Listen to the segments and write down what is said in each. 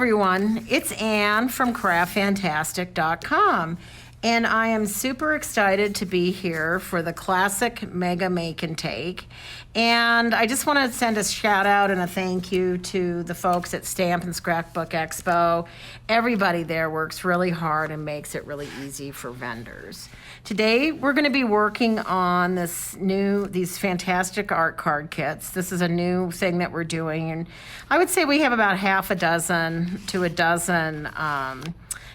everyone, it's Ann from craftfantastic.com, and I am super excited to be here for the classic Mega Make and Take. And I just want to send a shout out and a thank you to the folks at Stamp and Scrapbook Expo. Everybody there works really hard and makes it really easy for vendors. Today we're going to be working on these fantastic art card kits. This is a new thing that we're doing, and I would say we have about half a dozen to a dozen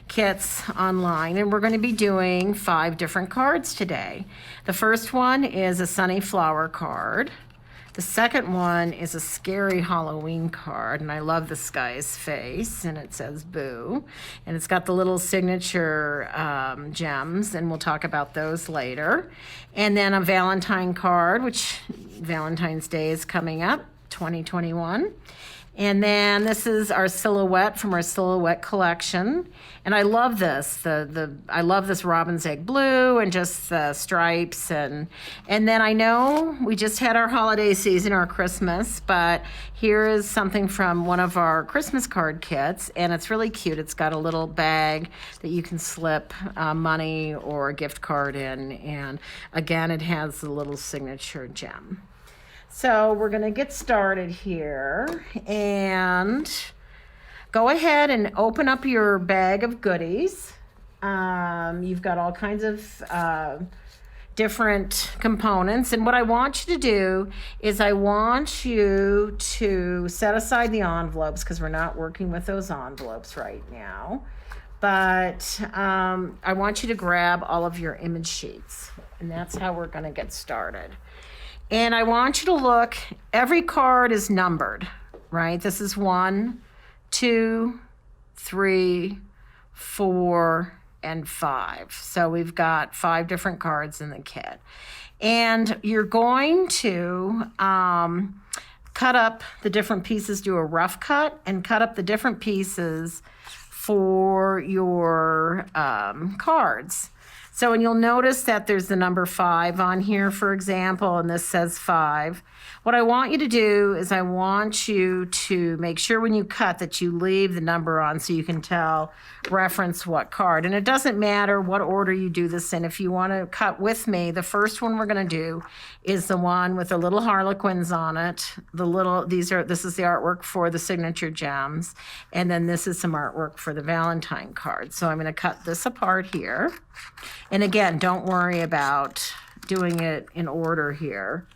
kits online, and we're going to be doing 5 different cards today. The first one is a sunny flower card. The second one is a scary Halloween card, and I love this guy's face, and it says boo. And it's got the little signature gems, and we'll talk about those later. And then a Valentine card, which Valentine's Day is coming up, 2021. And then this is our silhouette from our silhouette collection. And I love this. I love this robin's egg blue and just the stripes. And then I know we just had our holiday season, our Christmas, but here is something from one of our Christmas card kits, and it's really cute. It's got a little bag that you can slip money or a gift card in. And again, it has the little signature gem. So we're going to get started here, and go ahead and open up your bag of goodies. You've got all kinds of different components, and what I want you to do is I want you to set aside the envelopes because we're not working with those envelopes right now, but I want you to grab all of your image sheets, and that's how we're going to get started. And I want you to look, every card is numbered, right? This is 1, 2, 3, 4, and 5. So we've got 5 different cards in the kit. And you're going to cut up the different pieces, do a rough cut, and cut up the different pieces for your cards. So, and you'll notice that there's the number 5 on here, for example, and this says 5. What I want you to do is I want you to make sure when you cut that you leave the number on so you can reference what card. And it doesn't matter what order you do this in. If you want to cut with me, the first one we're going to do is the one with the little harlequins on it. This is the artwork for the signature gems, and then this is some artwork for the Valentine card. So I'm going to cut this apart here. And again, don't worry about doing it in order here.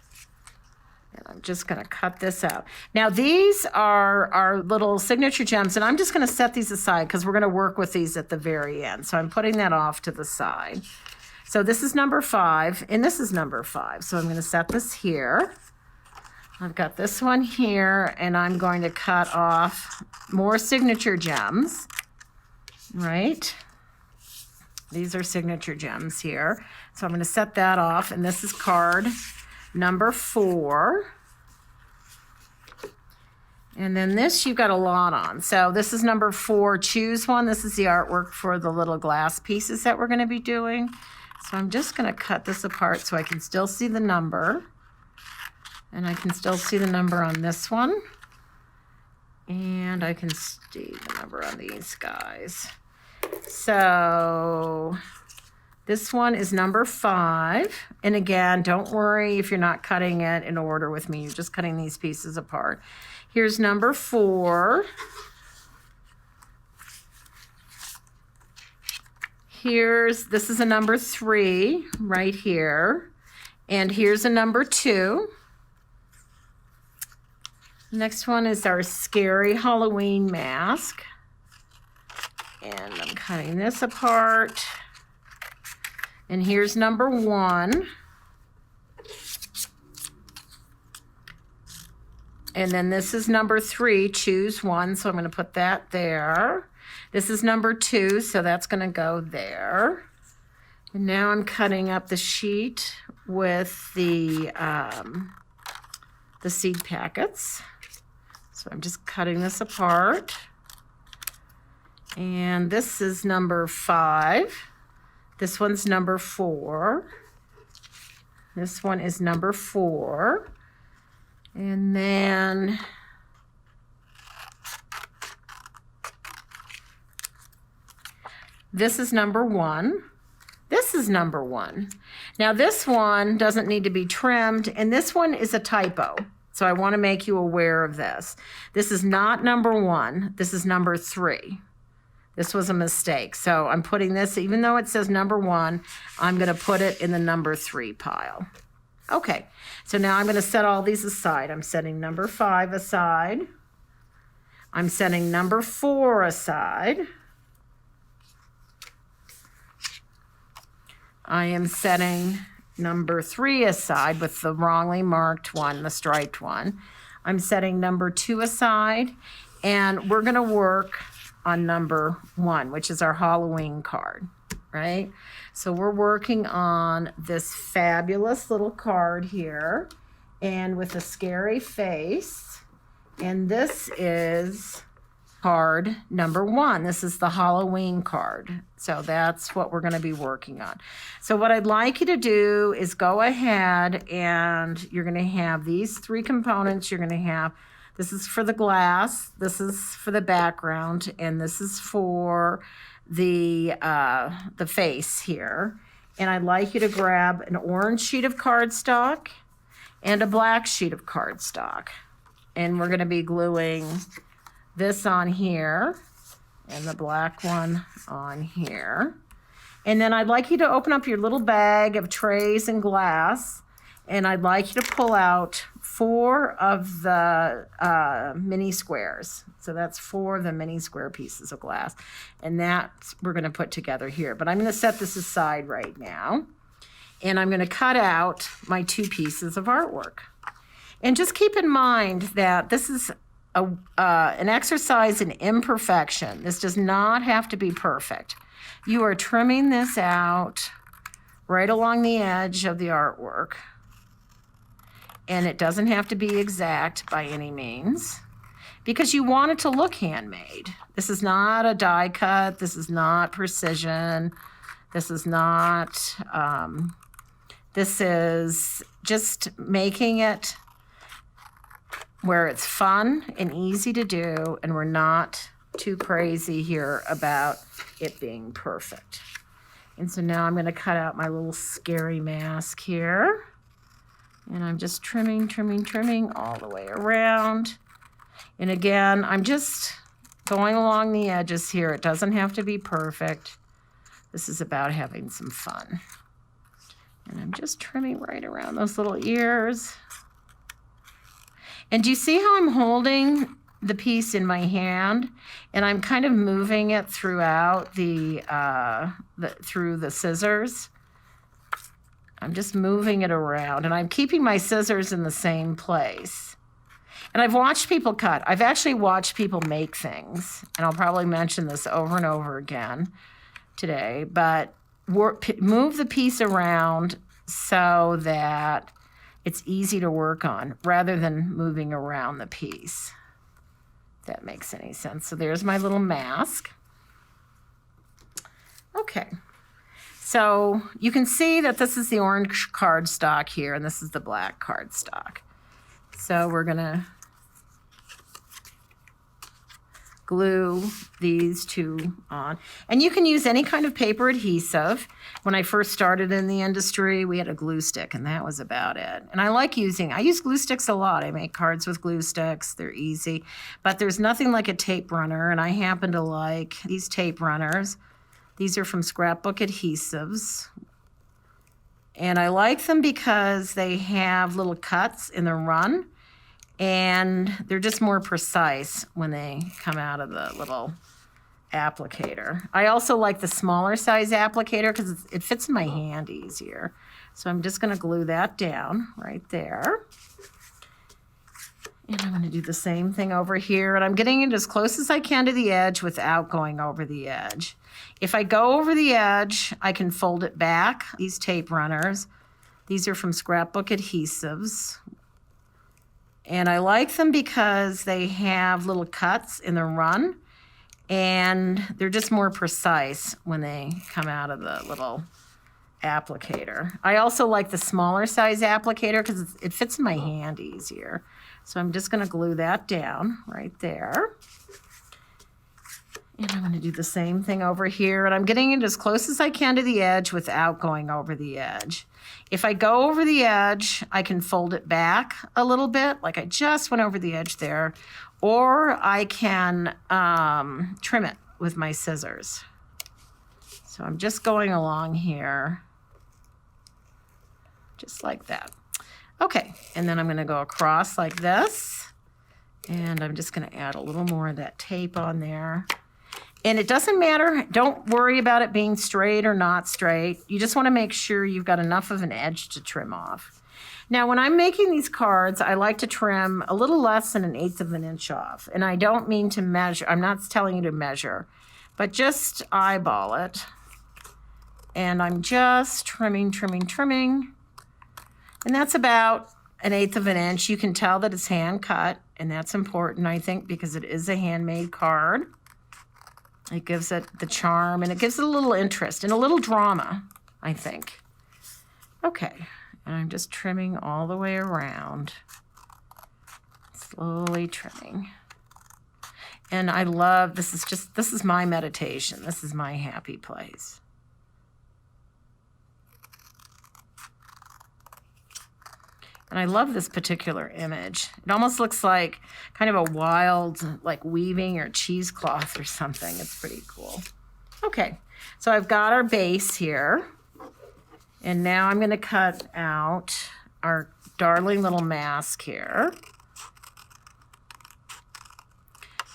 And I'm just going to cut this out. Now, these are our little signature gems, and I'm just going to set these aside because we're going to work with these at the very end. So I'm putting that off to the side. So this is number 5, and this is number 5. So I'm going to set this here. I've got this one here, and I'm going to cut off more signature gems, right? These are signature gems here. So I'm going to set that off, and this is card number 4. And then this you've got a lot on. So this is number 4, choose one. This is the artwork for the little glass pieces that we're going to be doing. So I'm just going to cut this apart so I can still see the number. And I can still see the number on this one. And I can see the number on these guys. So this one is number 5. And again, don't worry if you're not cutting it in order with me. You're just cutting these pieces apart. Here's number 4. This is a number 3 right here. And here's a number 2. Next one is our scary Halloween mask. And I'm cutting this apart. And here's number 1. And then this is number 3, choose one. So I'm going to put that there. This is number 2, so that's going to go there. And now I'm cutting up the sheet with the seed packets. So I'm just cutting this apart. And this is number 5. This one's number 4. This one is number 4. And then This is number 1. This is number 1. Now this one doesn't need to be trimmed, and this one is a typo. So I want to make you aware of this. This is not number 1. This is number 3. This was a mistake. So I'm putting this, even though it says number 1, I'm going to put it in the number 3 pile. Okay, so now I'm going to set all these aside. I'm setting number 5 aside. I'm setting number 4 aside. I am setting number 3 aside with the wrongly marked one, the striped one. I'm setting number 2 aside, and we're going to work on number 1, which is our Halloween card, right? So we're working on this fabulous little card here, and with a scary face, and this is card number 1. This is the Halloween card. So that's what we're going to be working on. So what I'd like you to do is go ahead, and you're going to have these 3 components. You're going to have, this is for the glass, this is for the background, and this is for the face here. And I'd like you to grab an orange sheet of cardstock and a black sheet of cardstock. And we're going to be gluing this on here and the black one on here. And then I'd like you to open up your little bag of trays and glass, and I'd like you to pull out 4 of the mini squares. So that's 4 of the mini square pieces of glass, and that we're going to put together here. But I'm going to set this aside right now, and I'm going to cut out my 2 pieces of artwork. And just keep in mind that this is an exercise in imperfection. This does not have to be perfect. You are trimming this out right along the edge of the artwork. And it doesn't have to be exact by any means, because you want it to look handmade. This is not a die cut. This is not precision. This is not, this is just making it where it's fun and easy to do, and we're not too crazy here about it being perfect. And so now I'm going to cut out my little scary mask here. And I'm just trimming all the way around. And again, I'm just going along the edges here. It doesn't have to be perfect. This is about having some fun. And I'm just trimming right around those little ears. And do you see how I'm holding the piece in my hand, and I'm kind of moving it throughout through the scissors? I'm just moving it around, and I'm keeping my scissors in the same place. And I've watched people cut. I've actually watched people make things, and I'll probably mention this over and over again today, but move the piece around so that it's easy to work on rather than moving around the piece, if that makes any sense. So there's my little mask. Okay. So you can see that this is the orange cardstock here, and this is the black cardstock. So we're going to glue these 2 on. And you can use any kind of paper adhesive. When I first started in the industry, we had a glue stick, and that was about it. And I use glue sticks a lot. I make cards with glue sticks. They're easy. But there's nothing like a tape runner, and I happen to like these tape runners. These are from Scrapbook Adhesives. And I like them because they have little cuts in the run, and they're just more precise when they come out of the little applicator. I also like the smaller size applicator because it fits in my hand easier. So I'm just going to glue that down right there. And I'm going to do the same thing over here. And I'm getting it as close as I can to the edge without going over the edge. If I go over the edge, I can fold it back. These tape runners, these are from Scrapbook Adhesives. And I like them because they have little cuts in the run, and they're just more precise when they come out of the little applicator. I also like the smaller size applicator because it fits in my hand easier. So I'm just going to glue that down right there. And I'm going to do the same thing over here. And I'm getting it as close as I can to the edge without going over the edge. If I go over the edge, I can fold it back a little bit, like I just went over the edge there. Or I can trim it with my scissors. So I'm just going along here, just like that. Okay, and then I'm going to go across like this. And I'm just going to add a little more of that tape on there. And it doesn't matter. Don't worry about it being straight or not straight. You just want to make sure you've got enough of an edge to trim off. Now, when I'm making these cards, I like to trim a little less than 1/8 of an inch off. And I don't mean to measure. I'm not telling you to measure, but just eyeball it. And I'm just trimming, trimming, trimming. And that's about 1/8 of an inch. You can tell that it's hand cut, and that's important, I think, because it is a handmade card. It gives it the charm, and it gives it a little interest and a little drama, I think. Okay, and I'm just trimming all the way around, slowly trimming. And I love, this is my meditation. This is my happy place. And I love this particular image. It almost looks like kind of a wild, like weaving or cheesecloth or something. It's pretty cool. Okay, so I've got our base here. And now I'm going to cut out our darling little mask here.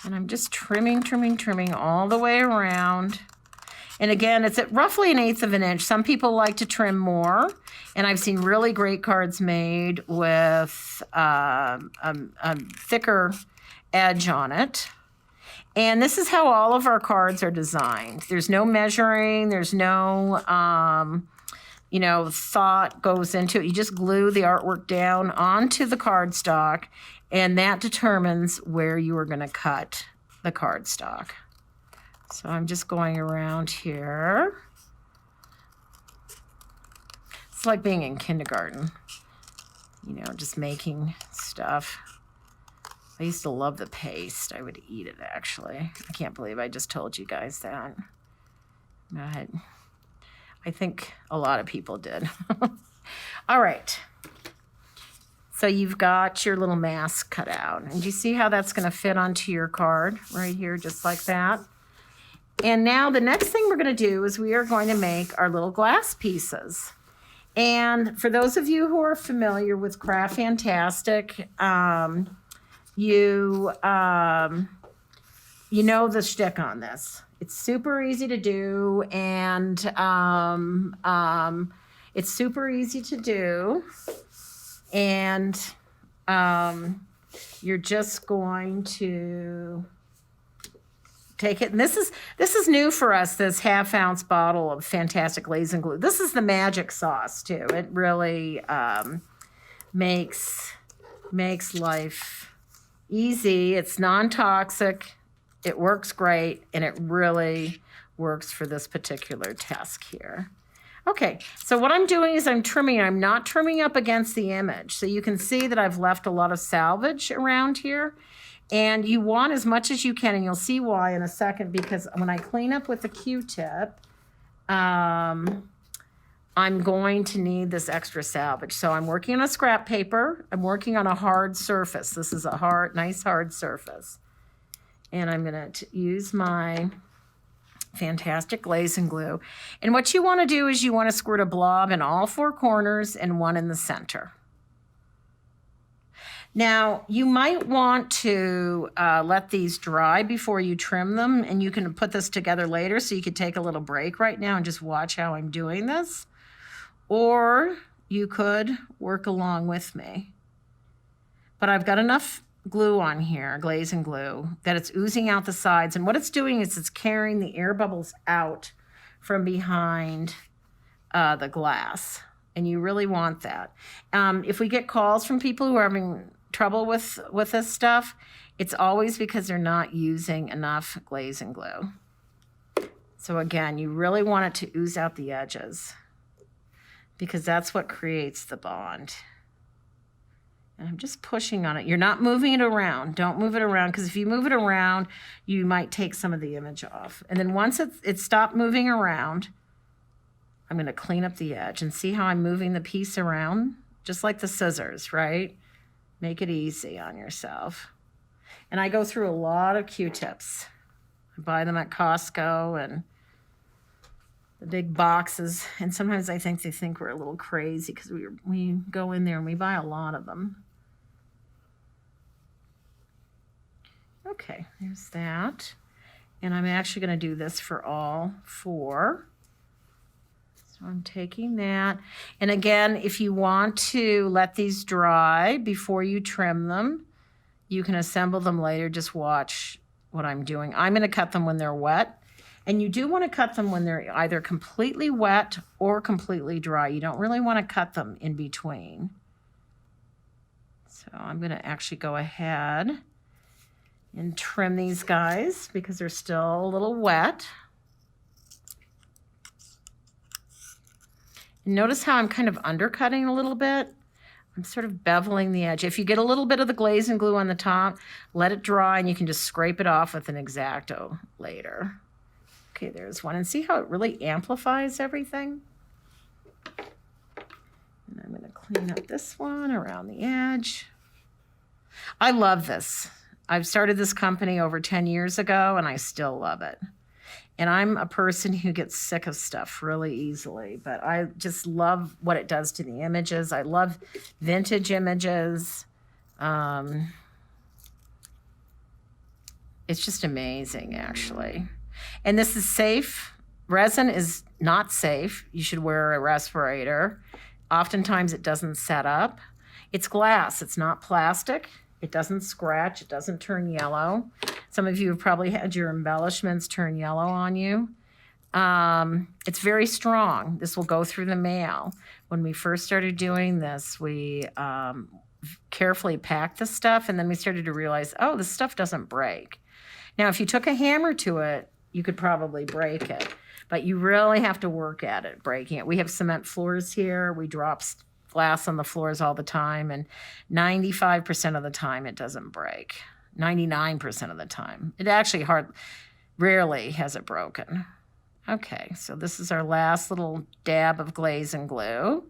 And I'm just trimming, trimming, trimming all the way around. And again, it's at roughly 1/8 of an inch. Some people like to trim more. And I've seen really great cards made with a thicker edge on it. And this is how all of our cards are designed. There's no measuring. There's no, thought goes into it. You just glue the artwork down onto the cardstock, and that determines where you are going to cut the cardstock. So I'm just going around here. It's like being in kindergarten, just making stuff. I used to love the paste. I would eat it, actually. I can't believe I just told you guys that. But I think a lot of people did. All right. So you've got your little mask cut out. And do you see how that's going to fit onto your card right here, just like that? And now the next thing we're going to do is we are going to make our little glass pieces. And for those of you who are familiar with Craft Fantastic, you know the shtick on this. It's super easy to do, and it's super easy to do. And you're just going to take it, and this is new for us, this 1/2 ounce bottle of Fantastic Glazing Glue. This is the magic sauce too. It really makes life easy. It's non-toxic, it works great, and it really works for this particular task here. Okay, so what I'm doing is I'm trimming. I'm not trimming up against the image, so you can see that I've left a lot of salvage around here. And you want as much as you can, and you'll see why in a second, because when I clean up with the Q-tip, I'm going to need this extra salvage. So I'm working on a scrap paper. I'm working on a hard surface. This is a nice hard surface. And I'm going to use my Fantastic Glazing Glue. And what you want to do is you want to squirt a blob in all 4 corners and 1 in the center. Now, you might want to let these dry before you trim them, and you can put this together later, so you could take a little break right now and just watch how I'm doing this. Or you could work along with me. But I've got enough glue on here, glazing glue, that it's oozing out the sides. And what it's doing is it's carrying the air bubbles out from behind the glass. And you really want that. If we get calls from people who are having trouble with this stuff, it's always because they're not using enough glazing glue. So again, you really want it to ooze out the edges, because that's what creates the bond. And I'm just pushing on it. You're not moving it around. Don't move it around, because if you move it around, you might take some of the image off. And then once it's stopped moving around, I'm going to clean up the edge. And see how I'm moving the piece around? Just like the scissors, right? Make it easy on yourself. And I go through a lot of Q-tips. I buy them at Costco and the big boxes. And sometimes I think they think we're a little crazy because we go in there and we buy a lot of them. Okay, there's that. And I'm actually going to do this for all 4. So I'm taking that. And again, if you want to let these dry before you trim them, you can assemble them later. Just watch what I'm doing. I'm going to cut them when they're wet. And you do want to cut them when they're either completely wet or completely dry. You don't really want to cut them in between. So I'm going to actually go ahead and trim these guys because they're still a little wet. And notice how I'm kind of undercutting a little bit. I'm sort of beveling the edge. If you get a little bit of the glaze and glue on the top, let it dry and you can just scrape it off with an X-Acto later. Okay, there's one. And see how it really amplifies everything? And I'm going to clean up this one around the edge. I love this. I've started this company over 10 years ago, and I still love it. And I'm a person who gets sick of stuff really easily, but I just love what it does to the images. I love vintage images. It's just amazing, actually. And this is safe. Resin is not safe. You should wear a respirator. Oftentimes it doesn't set up. It's glass. It's not plastic. It doesn't scratch. It doesn't turn yellow. Some of you have probably had your embellishments turn yellow on you. It's very strong. This will go through the mail. When we first started doing this, we carefully packed the stuff, and then we started to realize, oh, this stuff doesn't break. Now, if you took a hammer to it, you could probably break it, but you really have to work at it, breaking it. We have cement floors here. We drop glass on the floors all the time, and 95% of the time it doesn't break. 99% of the time. It actually rarely has it broken. Okay, so this is our last little dab of glaze and glue.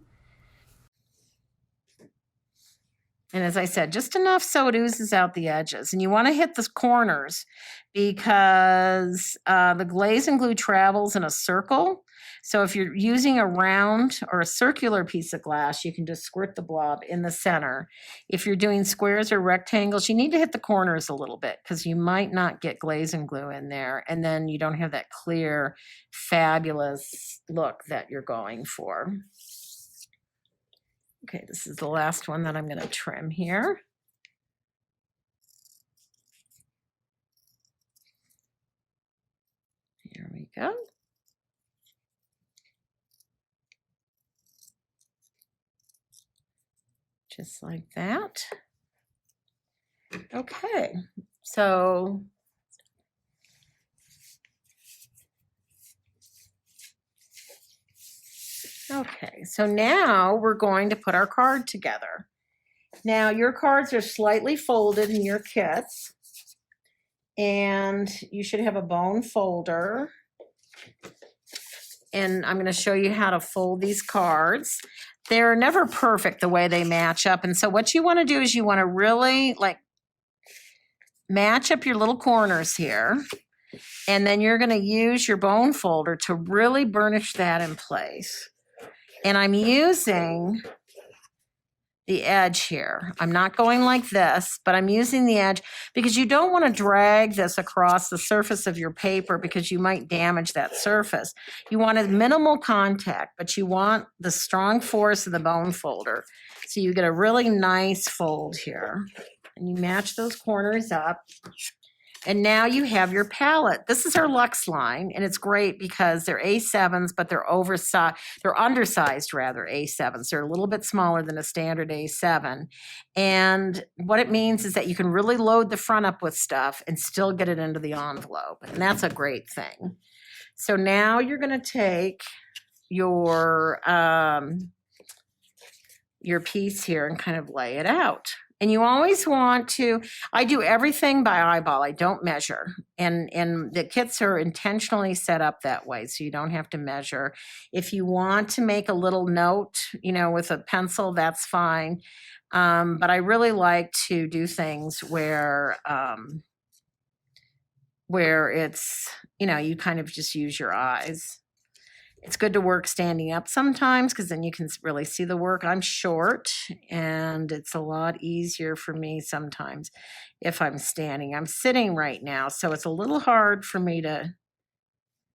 And as I said, just enough so it oozes out the edges. And you want to hit the corners because the glaze and glue travels in a circle. So if you're using a round or a circular piece of glass, you can just squirt the blob in the center. If you're doing squares or rectangles, you need to hit the corners a little bit because you might not get glaze and glue in there. And then you don't have that clear, fabulous look that you're going for. Okay, this is the last one that I'm going to trim here. Here we go. Just like that. Okay, so now we're going to put our card together. Now your cards are slightly folded in your kits, and you should have a bone folder. And I'm going to show you how to fold these cards. They're never perfect the way they match up. And so what you want to do is you want to really match up your little corners here. And then you're going to use your bone folder to really burnish that in place. And I'm using the edge here. I'm not going like this, but I'm using the edge because you don't want to drag this across the surface of your paper because you might damage that surface. You want a minimal contact, but you want the strong force of the bone folder. So you get a really nice fold here. And you match those corners up. And now you have your palette. This is our LuxeLINE, and it's great because they're A7s, but they're undersized rather, A7s. They're a little bit smaller than a standard A7. And what it means is that you can really load the front up with stuff and still get it into the envelope. And that's a great thing. So now you're going to take your your piece here and kind of lay it out. And you always want to, I do everything by eyeball. I don't measure. And the kits are intentionally set up that way, so you don't have to measure. If you want to make a little note, you know, with a pencil, that's fine. But I really like to do things where it's, you know, you kind of just use your eyes. It's good to work standing up sometimes because then you can really see the work. I'm short and it's a lot easier for me sometimes if I'm standing. I'm sitting right now, so it's a little hard for me to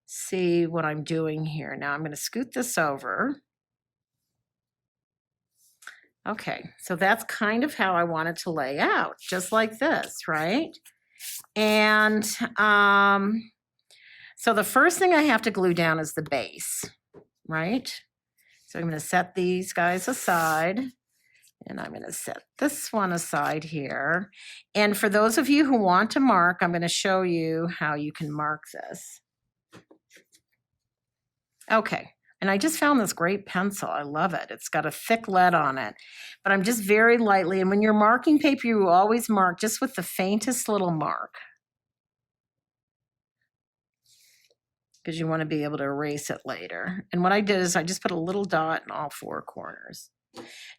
see what I'm doing here. Now I'm going to scoot this over. Okay, so that's kind of how I want it to lay out, just like this, right? And so the first thing I have to glue down is the base, right? So I'm going to set these guys aside, and I'm going to set this one aside here. And for those of you who want to mark, I'm going to show you how you can mark this. Okay, and I just found this great pencil. I love it. It's got a thick lead on it, but I'm just very lightly, and when you're marking paper, you always mark just with the faintest little mark, because you want to be able to erase it later. And what I did is I just put a little dot in all four corners.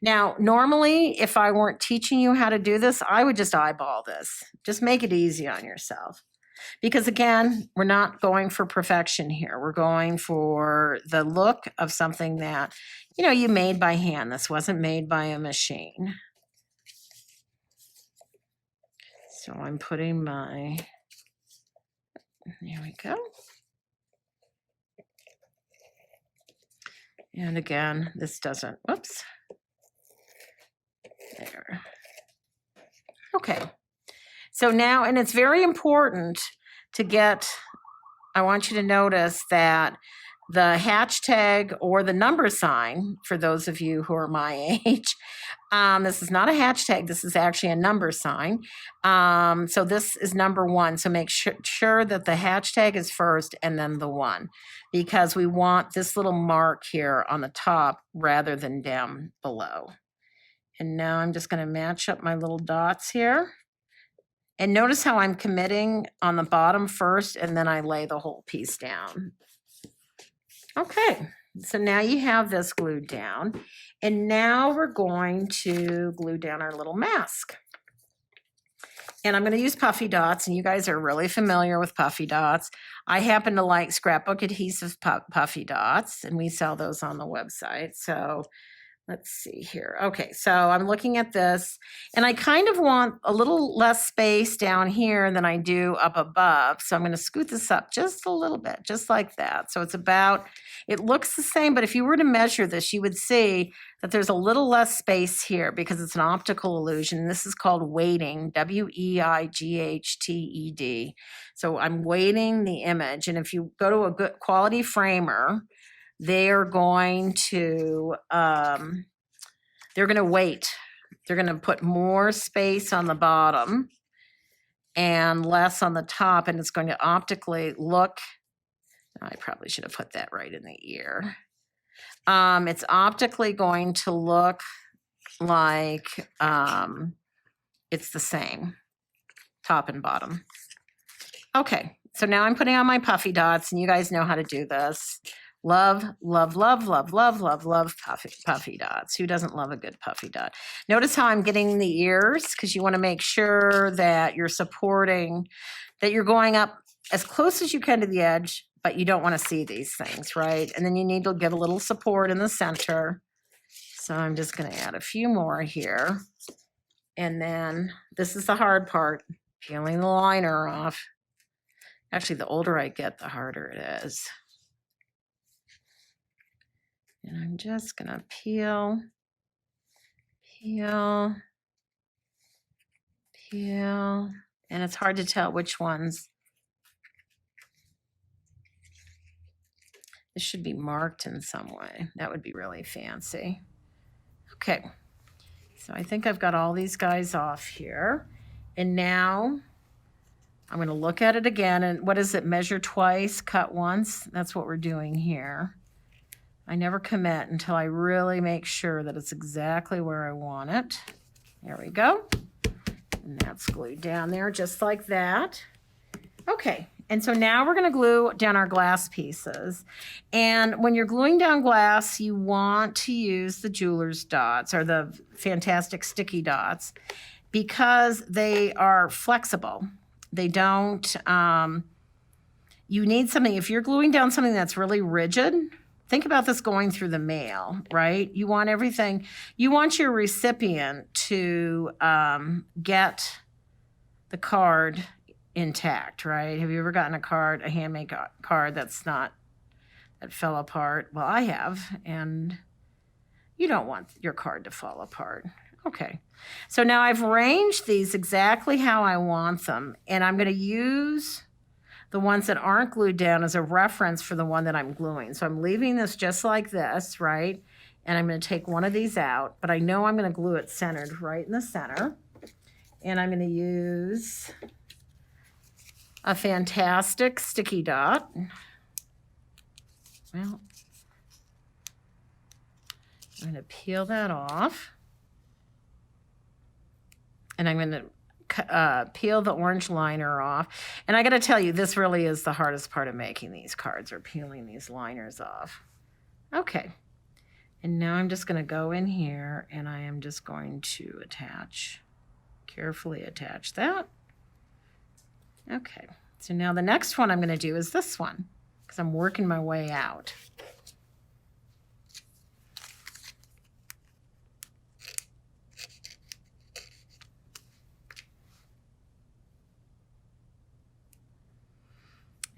Now, normally, if I weren't teaching you how to do this, I would just eyeball this. Just make it easy on yourself. Because again, we're not going for perfection here. We're going for the look of something that, you know, you made by hand. This wasn't made by a machine. So I'm putting my, there we go. And again, this doesn't, whoops. There. Okay. So now, and it's very important to get, I want you to notice that the hashtag or the number sign, for those of you who are my age, this is not a hashtag, this is actually a number sign. So this is number 1. So make sure that the hashtag is first and then the 1, because we want this little mark here on the top rather than down below. And now I'm just going to match up my little dots here. And notice how I'm committing on the bottom first, and then I lay the whole piece down. Okay, so now you have this glued down. And now we're going to glue down our little mask. And I'm going to use puffy dots, and you guys are really familiar with puffy dots. I happen to like scrapbook adhesive puffy dots, and we sell those on the website. So let's see here. Okay, so I'm looking at this, and I kind of want a little less space down here than I do up above. So I'm going to scoot this up just a little bit, just like that. So it's about, it looks the same, but if you were to measure this, you would see that there's a little less space here because it's an optical illusion. This is called weighting, W-E-I-G-H-T-E-D. So I'm weighting the image, and if you go to a good quality framer, they're going to weight. They're going to put more space on the bottom and less on the top, and it's going to optically look, I probably should have put that right in the ear. It's optically going to look like it's the same, top and bottom. Okay, so now I'm putting on my puffy dots, and you guys know how to do this. Love, love, love, love, love, love, love puffy dots. Who doesn't love a good puffy dot? Notice how I'm getting the ears, because you want to make sure that you're supporting, that you're going up as close as you can to the edge, but you don't want to see these things, right? And then you need to get a little support in the center. So I'm just going to add a few more here. And then this is the hard part, peeling the liner off. Actually, the older I get, the harder it is. And I'm just going to peel, peel, peel. And it's hard to tell which ones. This should be marked in some way. That would be really fancy. Okay, so I think I've got all these guys off here. And now I'm going to look at it again. And what is it? Measure twice, cut once. That's what we're doing here. I never commit until I really make sure that it's exactly where I want it. There we go. And that's glued down there just like that. Okay, and so now we're going to glue down our glass pieces. And when you're gluing down glass, you want to use the jeweler's dots or the fantastic sticky dots because they are flexible. They don't, you need something, if you're gluing down something that's really rigid, think about this going through the mail, right? You want everything, you want your recipient to get the card intact, right? Have you ever gotten a card, a handmade card that fell apart? Well, I have, and you don't want your card to fall apart. Okay, so now I've arranged these exactly how I want them, and I'm going to use the ones that aren't glued down as a reference for the one that I'm gluing. So I'm leaving this just like this, right? And I'm going to take one of these out, but I know I'm going to glue it centered right in the center. And I'm going to use a fantastic sticky dot. Well, I'm going to peel that off. And I'm going to peel the orange liner off. And I got to tell you, this really is the hardest part of making these cards, or peeling these liners off. Okay. And now I'm just going to go in here and I am just going to carefully attach that. Okay. So now the next one I'm going to do is this one because I'm working my way out.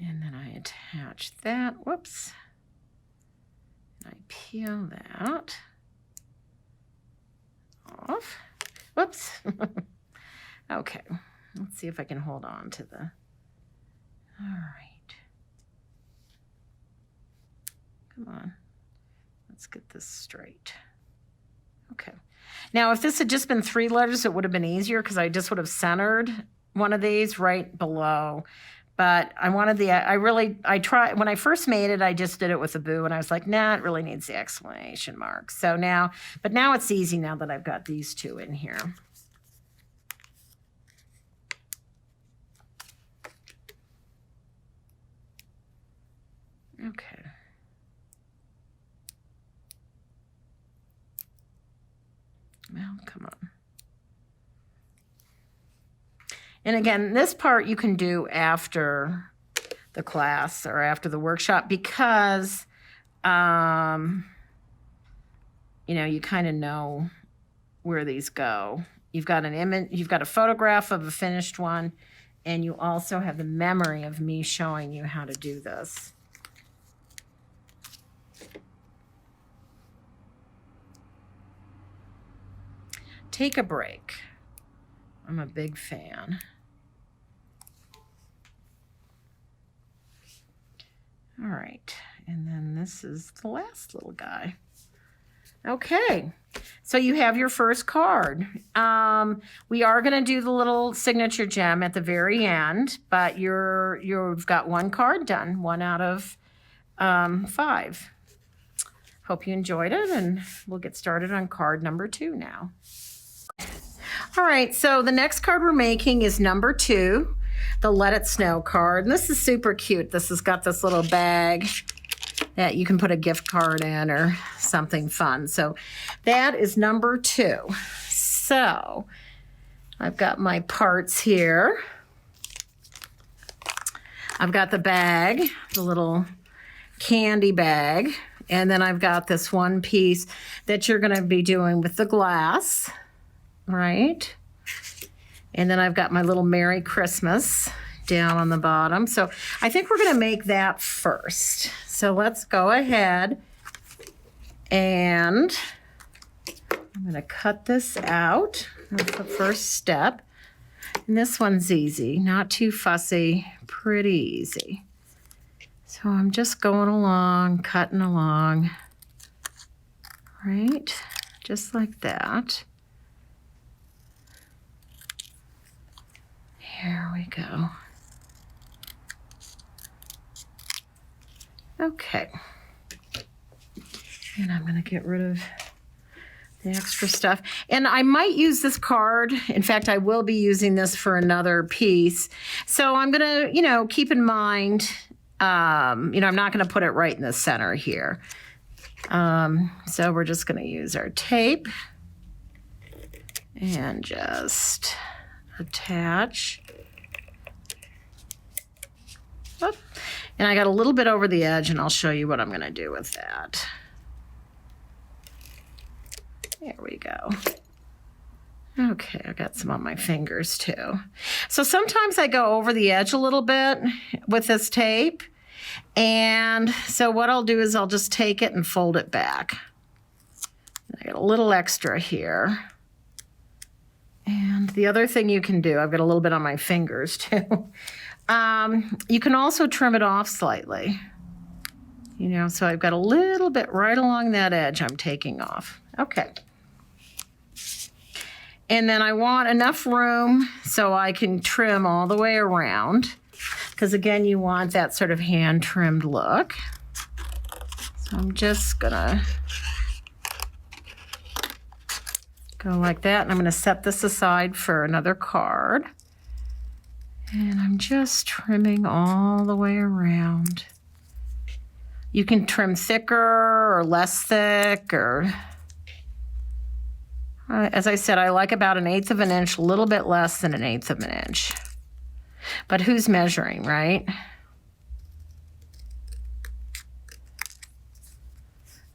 And then I attach that, whoops. And I peel that off, whoops. Okay, let's see if I can hold on to the, all right. Come on, let's get this straight. Okay, now if this had just been 3 letters, it would have been easier because I just would have centered one of these right below. But I wanted I tried, when I first made it, I just did it with a boo, and I was like, nah, it really needs the exclamation mark. So now, but now it's easy now that I've got these 2 in here. Okay. Well, come on. And again, this part you can do after the class or after the workshop because, you know, you kind of know where these go. You've got an image, you've got a photograph of a finished one, and you also have the memory of me showing you how to do this. Take a break. I'm a big fan. All right, and then this is the last little guy. Okay, so you have your first card. We are going to do the little signature gem at the very end, but you've got 1 card done, 1 out of 5. Hope you enjoyed it, and we'll get started on card number 2 now. All right, so the next card we're making is number 2. The Let It Snow card. And this is super cute. This has got this little bag that you can put a gift card in or something fun. So that is number 2. So I've got my parts here. I've got the bag, the little candy bag. And then I've got this one piece that you're going to be doing with the glass, right? And then I've got my little Merry Christmas down on the bottom. So I think we're going to make that first. So let's go ahead and I'm going to cut this out. That's the first step. And this one's easy, not too fussy, pretty easy. So I'm just going along, cutting along, right? Just like that. Here we go. Okay. And I'm going to get rid of the extra stuff. And I might use this card. In fact, I will be using this for another piece. So I'm going to, keep in mind, I'm not going to put it right in the center here. So we're just going to use our tape and just attach. Oop. And I got a little bit over the edge, and I'll show you what I'm going to do with that. There we go. Okay, I got some on my fingers too. So sometimes I go over the edge a little bit with this tape. And so what I'll do is I'll just take it and fold it back. I got a little extra here. And the other thing you can do, I've got a little bit on my fingers too. You can also trim it off slightly. So I've got a little bit right along that edge I'm taking off. Okay. And then I want enough room so I can trim all the way around. Because again, you want that sort of hand-trimmed look. So I'm just gonna go like that. And I'm gonna set this aside for another card. And I'm just trimming all the way around. You can trim thicker or less thick, or as I said, I like about 1/8 of an inch, a little bit less than 1/8 of an inch. But who's measuring, right?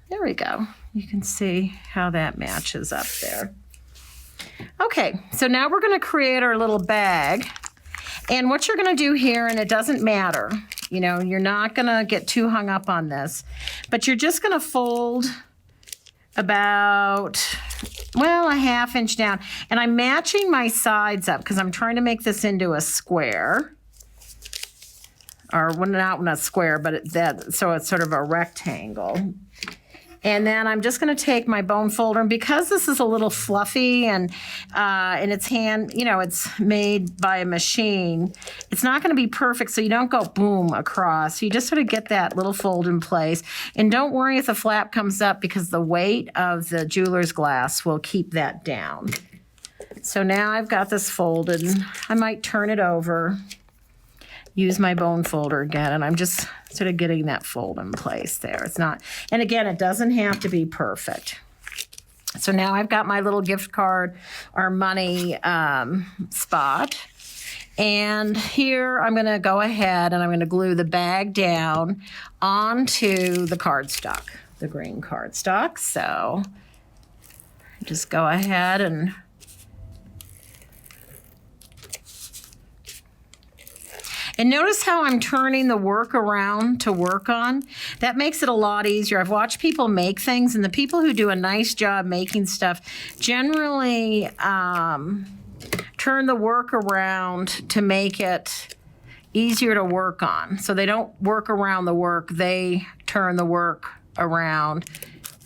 There we go. You can see how that matches up there. Okay, so now we're going to create our little bag. And what you're going to do here, and it doesn't matter, you're not going to get too hung up on this, but you're just going to fold about, well, 1/2 inch down. And I'm matching my sides up because I'm trying to make this into a square. Or well, not a square, but so it's sort of a rectangle. And then I'm just going to take my bone folder, and because this is a little fluffy and it's it's made by a machine, it's not going to be perfect, so you don't go boom across. You just sort of get that little fold in place. And don't worry if the flap comes up, because the weight of the jeweler's glass will keep that down. So now I've got this folded. I might turn it over, use my bone folder again, and I'm just sort of getting that fold in place there. It's not, and again, it doesn't have to be perfect. So now I've got my little gift card or money spot. And here I'm going to go ahead and I'm going to glue the bag down onto the cardstock, the green cardstock. So just go ahead and notice how I'm turning the work around to work on. That makes it a lot easier. I've watched people make things, and the people who do a nice job making stuff generally turn the work around to make it easier to work on. So they don't work around the work, they turn the work around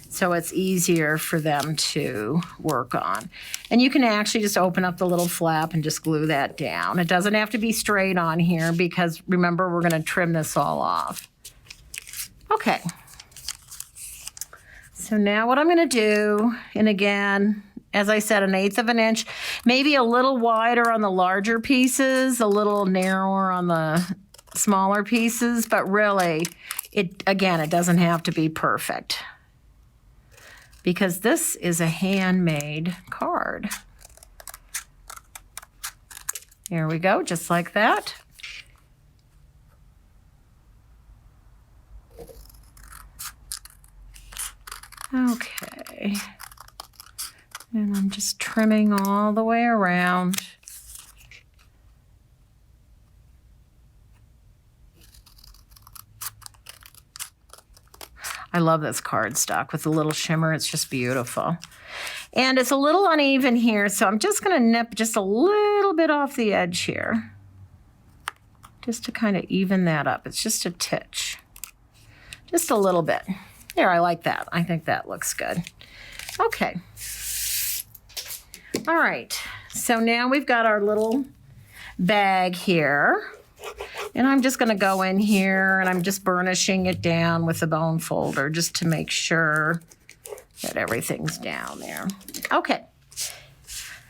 so it's easier for them to work on. And you can actually just open up the little flap and just glue that down. It doesn't have to be straight on here because remember, we're going to trim this all off. Okay. So now what I'm going to do, and again, as I said, 1/8 of an inch, maybe a little wider on the larger pieces, a little narrower on the smaller pieces, but really, it doesn't have to be perfect, because this is a handmade card. Here we go, just like that. Okay. And I'm just trimming all the way around. I love this cardstock with the little shimmer. It's just beautiful. And it's a little uneven here, so I'm just going to nip just a little bit off the edge here, just to kind of even that up. It's just a titch, just a little bit. There, I like that. I think that looks good. Okay. All right. So now we've got our little bag here. And I'm just going to go in here and I'm just burnishing it down with the bone folder just to make sure that everything's down there. Okay.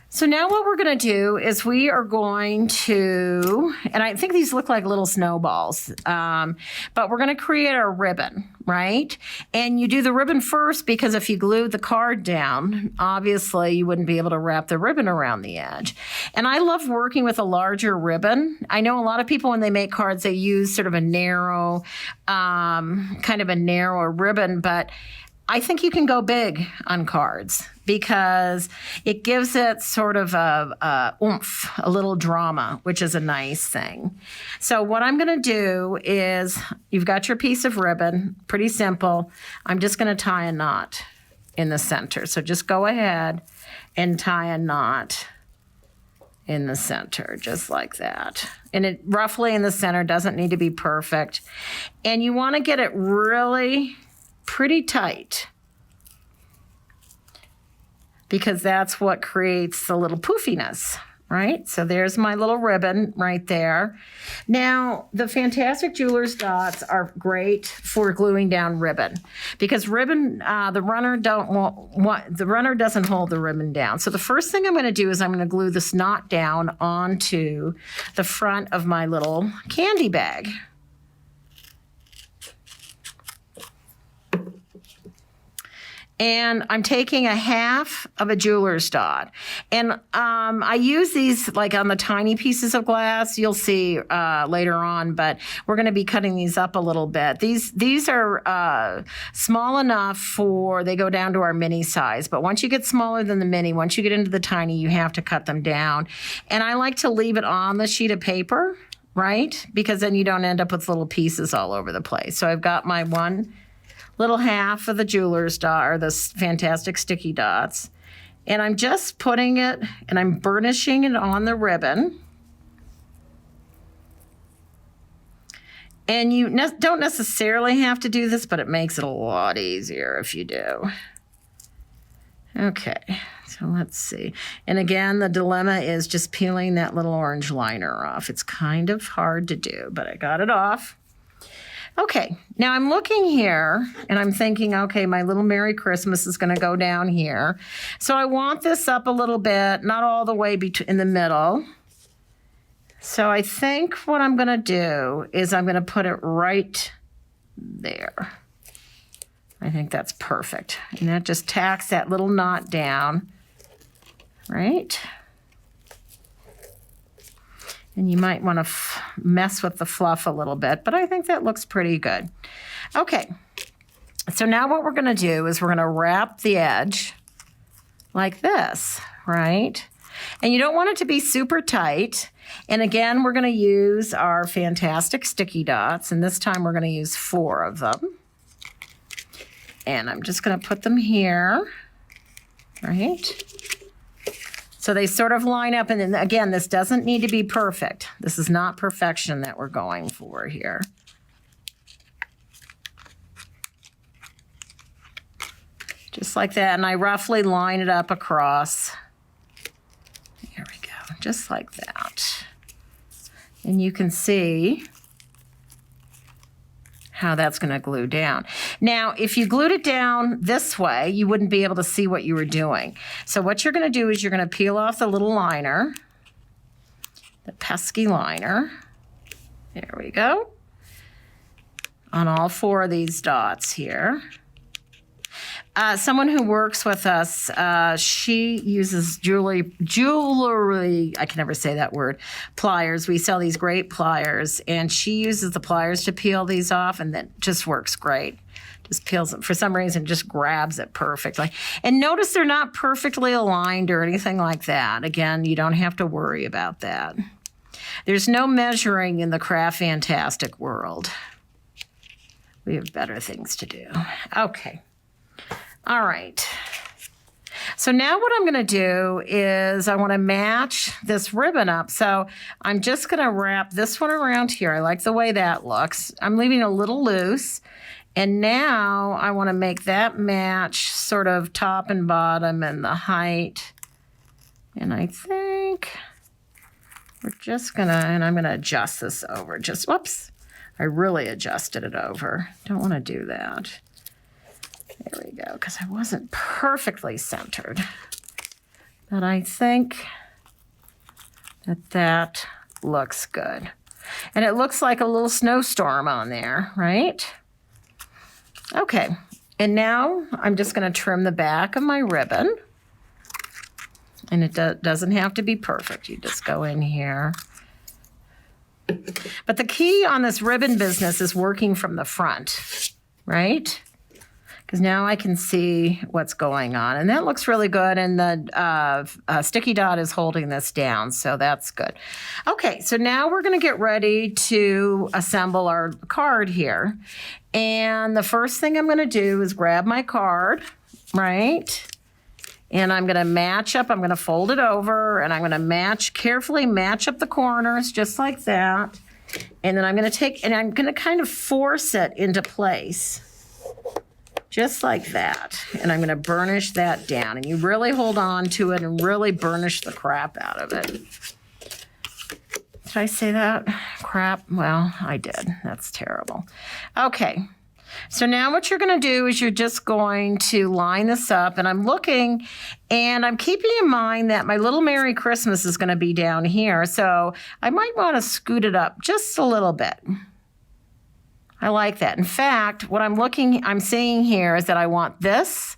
So now what we're going to do is we are going to, and I think these look like little snowballs, but we're going to create our ribbon, right? And you do the ribbon first because if you glued the card down, obviously you wouldn't be able to wrap the ribbon around the edge. And I love working with a larger ribbon. I know a lot of people when they make cards, they use sort of a narrow, kind of a narrower ribbon, but I think you can go big on cards because it gives it sort of a oomph, a little drama, which is a nice thing. So what I'm going to do is you've got your piece of ribbon, pretty simple. I'm just going to tie a knot in the center. So just go ahead and tie a knot in the center, just like that. And it roughly in the center, doesn't need to be perfect. And you want to get it really pretty tight because that's what creates the little poofiness, right? So there's my little ribbon right there. Now, the Fantastic Jewelers dots are great for gluing down ribbon because ribbon, the runner doesn't hold the ribbon down. So the first thing I'm going to do is I'm going to glue this knot down onto the front of my little candy bag. And I'm taking a half of a jeweler's dot. And I use these like on the tiny pieces of glass. You'll see later on, but we're going to be cutting these up a little bit. These are small enough for, they go down to our mini size. But once you get smaller than the mini, once you get into the tiny, you have to cut them down. And I like to leave it on the sheet of paper, right? Because then you don't end up with little pieces all over the place. So I've got my one little half of the jeweler's dot, or the Fantastic Sticky Dots. And I'm just putting it, and I'm burnishing it on the ribbon. And you don't necessarily have to do this, but it makes it a lot easier if you do. Okay, so let's see. And again, the dilemma is just peeling that little orange liner off. It's kind of hard to do, but I got it off. Okay, now I'm looking here and I'm thinking, okay, my little Merry Christmas is going to go down here. So I want this up a little bit, not all the way in the middle. So I think what I'm going to do is I'm going to put it right there. I think that's perfect. And that just tacks that little knot down, right? And you might want to mess with the fluff a little bit, but I think that looks pretty good. Okay, so now what we're going to do is we're going to wrap the edge like this, right? And you don't want it to be super tight. And again, we're going to use our Fantastic Sticky Dots, and this time we're going to use 4 of them. And I'm just going to put them here, right? So they sort of line up, and then again, this doesn't need to be perfect. This is not perfection that we're going for here. Just like that, and I roughly line it up across. Here we go, just like that. And you can see how that's going to glue down. Now, if you glued it down this way, you wouldn't be able to see what you were doing. So what you're going to do is you're going to peel off the little liner, the pesky liner. There we go. On all 4 of these dots here. Someone who works with us, she uses jewelry, I can never say that word, pliers. We sell these great pliers, and she uses the pliers to peel these off, and that just works great. Just peels it, for some reason, just grabs it perfectly. And notice they're not perfectly aligned or anything like that. Again, you don't have to worry about that. There's no measuring in the Craft Fantastic world. We have better things to do. Okay. All right. So now what I'm going to do is I want to match this ribbon up. So I'm just going to wrap this one around here. I like the way that looks. I'm leaving a little loose. And now I want to make that match sort of top and bottom and the height. And I think we're just gonna, and I'm gonna adjust this over. Just, whoops, I really adjusted it over. Don't wanna do that. There we go, because I wasn't perfectly centered. But I think that that looks good. And it looks like a little snowstorm on there, right? Okay, and now I'm just gonna trim the back of my ribbon. And it doesn't have to be perfect. You just go in here. But the key on this ribbon business is working from the front, right? Because now I can see what's going on. And that looks really good. And the sticky dot is holding this down, so that's good. Okay, so now we're going to get ready to assemble our card here. And the first thing I'm going to do is grab my card, right? And I'm going to match up. I'm going to fold it over, and I'm going to carefully match up the corners just like that. And then I'm going to take, and I'm going to kind of force it into place. Just like that. And I'm gonna burnish that down. And you really hold on to it and really burnish the crap out of it. Did I say that? Crap? Well, I did. That's terrible. Okay. So now what you're gonna do is you're just going to line this up, and I'm looking and I'm keeping in mind that my little Merry Christmas is gonna be down here. So I might wanna scoot it up just a little bit. I like that. In fact, what I'm seeing here is that I want this,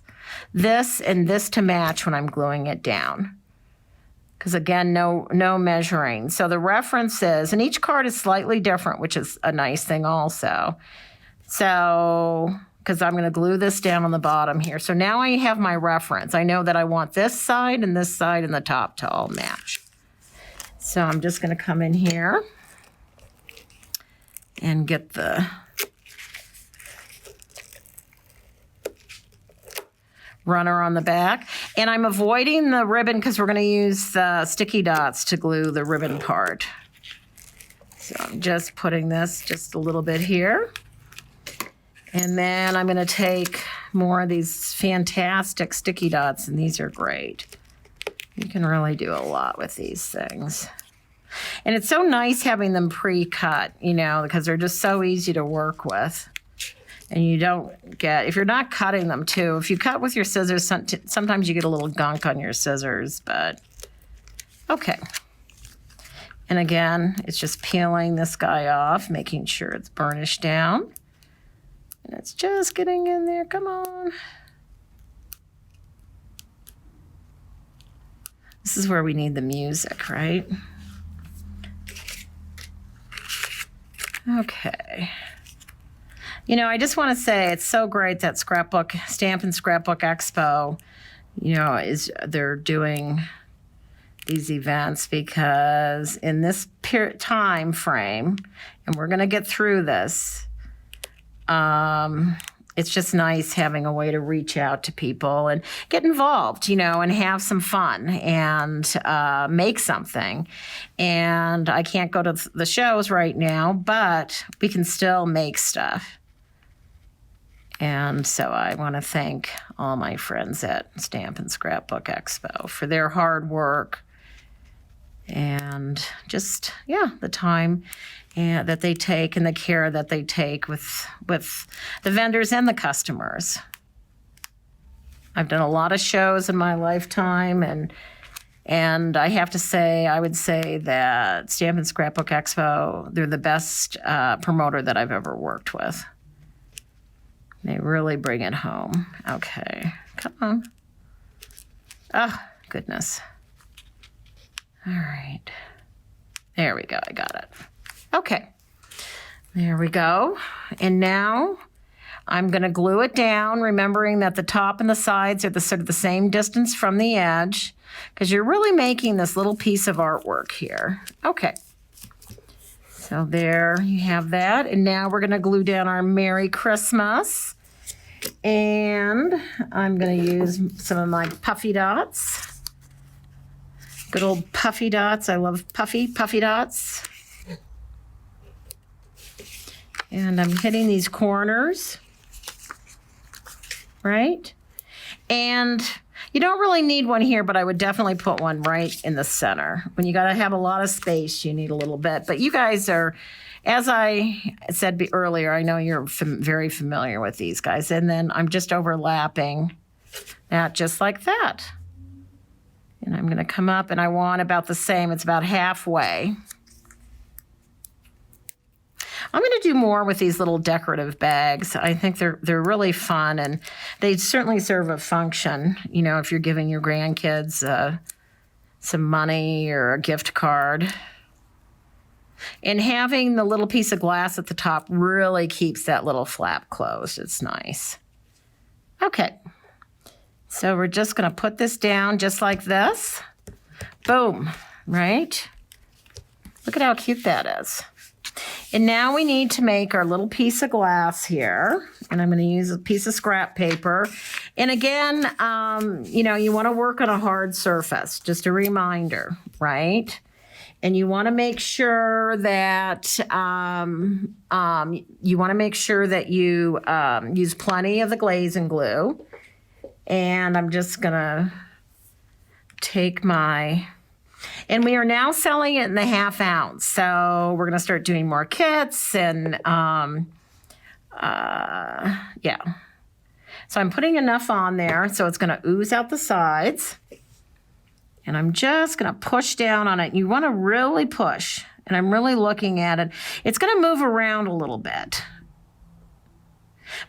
and this to match when I'm gluing it down. Because again, no measuring. So the reference is, and each card is slightly different, which is a nice thing also. So, because I'm going to glue this down on the bottom here. So now I have my reference. I know that I want this side and the top to all match. So I'm just going to come in here and get the runner on the back. And I'm avoiding the ribbon because we're going to use the sticky dots to glue the ribbon part. So I'm just putting this just a little bit here. And then I'm going to take more of these fantastic sticky dots, and these are great. You can really do a lot with these things. And it's so nice having them pre-cut, you know, because they're just so easy to work with. And you don't get, if you're not cutting them too, if you cut with your scissors, sometimes you get a little gunk on your scissors, but okay. And again, it's just peeling this guy off, making sure it's burnished down. And it's just getting in there, come on. This is where we need the music, right? Okay. You know, I just want to say it's so great that Stampin' Scrapbook Expo, you know, they're doing these events, because in this time frame, and we're going to get through this, it's just nice having a way to reach out to people and get involved, you know, and have some fun and make something. And I can't go to the shows right now, but we can still make stuff. And so I want to thank all my friends at Stampin' Scrapbook Expo for their hard work and just, yeah, the time that they take and the care that they take with the vendors and the customers. I've done a lot of shows in my lifetime, and I have to say, I would say that Stampin' Scrapbook Expo, they're the best promoter that I've ever worked with. They really bring it home. Okay, come on. Oh, goodness. All right. There we go, I got it. Okay, there we go. And now I'm gonna glue it down, remembering that the top and the sides are sort of the same distance from the edge, because you're really making this little piece of artwork here. Okay. So there you have that. And now we're gonna glue down our Merry Christmas. And I'm gonna use some of my puffy dots. Good old puffy dots. I love puffy dots. And I'm hitting these corners, right? And you don't really need one here, but I would definitely put one right in the center. When you got to have a lot of space, you need a little bit. But you guys are, as I said earlier, I know you're very familiar with these guys. And then I'm just overlapping that just like that. And I'm going to come up, and I want about the same. It's about halfway. I'm going to do more with these little decorative bags. I think they're really fun, and they certainly serve a function. You know, if you're giving your grandkids some money or a gift card. And having the little piece of glass at the top really keeps that little flap closed. It's nice. Okay. So we're just going to put this down just like this. Boom, right? Look at how cute that is. And now we need to make our little piece of glass here. And I'm going to use a piece of scrap paper. And again, you know, you want to work on a hard surface. Just a reminder, right? And you want to make sure that you use plenty of the glazing glue. And I'm just going to take my, and we are now selling it in the 1/2 ounce. So we're going to start doing more kits and, yeah. So I'm putting enough on there so it's going to ooze out the sides. And I'm just going to push down on it. You want to really push. And I'm really looking at it. It's going to move around a little bit.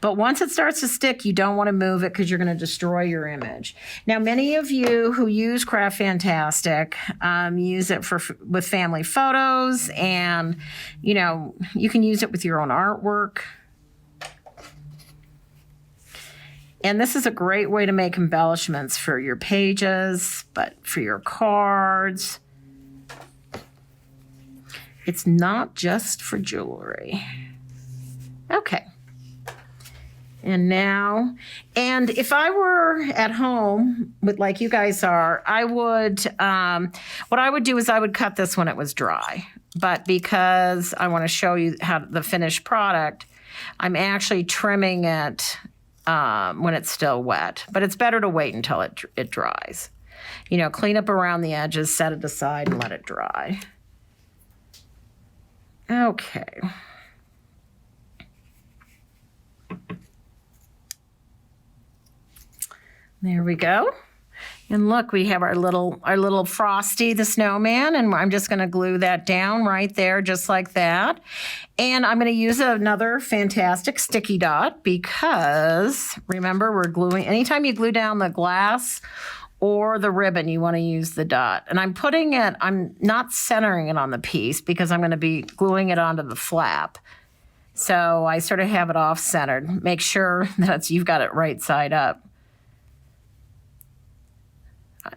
But once it starts to stick, you don't want to move it because you're going to destroy your image. Now, many of you who use Craft Fantastic use it with family photos, and you know, you can use it with your own artwork. And this is a great way to make embellishments for your pages, but for your cards. It's not just for jewelry. Okay. And now, and if I were at home with like you guys are, I would, what I would do is I would cut this when it was dry. But because I want to show you how the finished product, I'm actually trimming it when it's still wet. But it's better to wait until it dries. You know, clean up around the edges, set it aside, and let it dry. Okay. There we go. And look, we have our little Frosty the Snowman, and I'm just going to glue that down right there just like that. And I'm going to use another fantastic sticky dot because, remember, we're gluing, anytime you glue down the glass or the ribbon, you want to use the dot. And I'm not centering it on the piece because I'm going to be gluing it onto the flap. So I sort of have it off-centered. Make sure that you've got it right side up.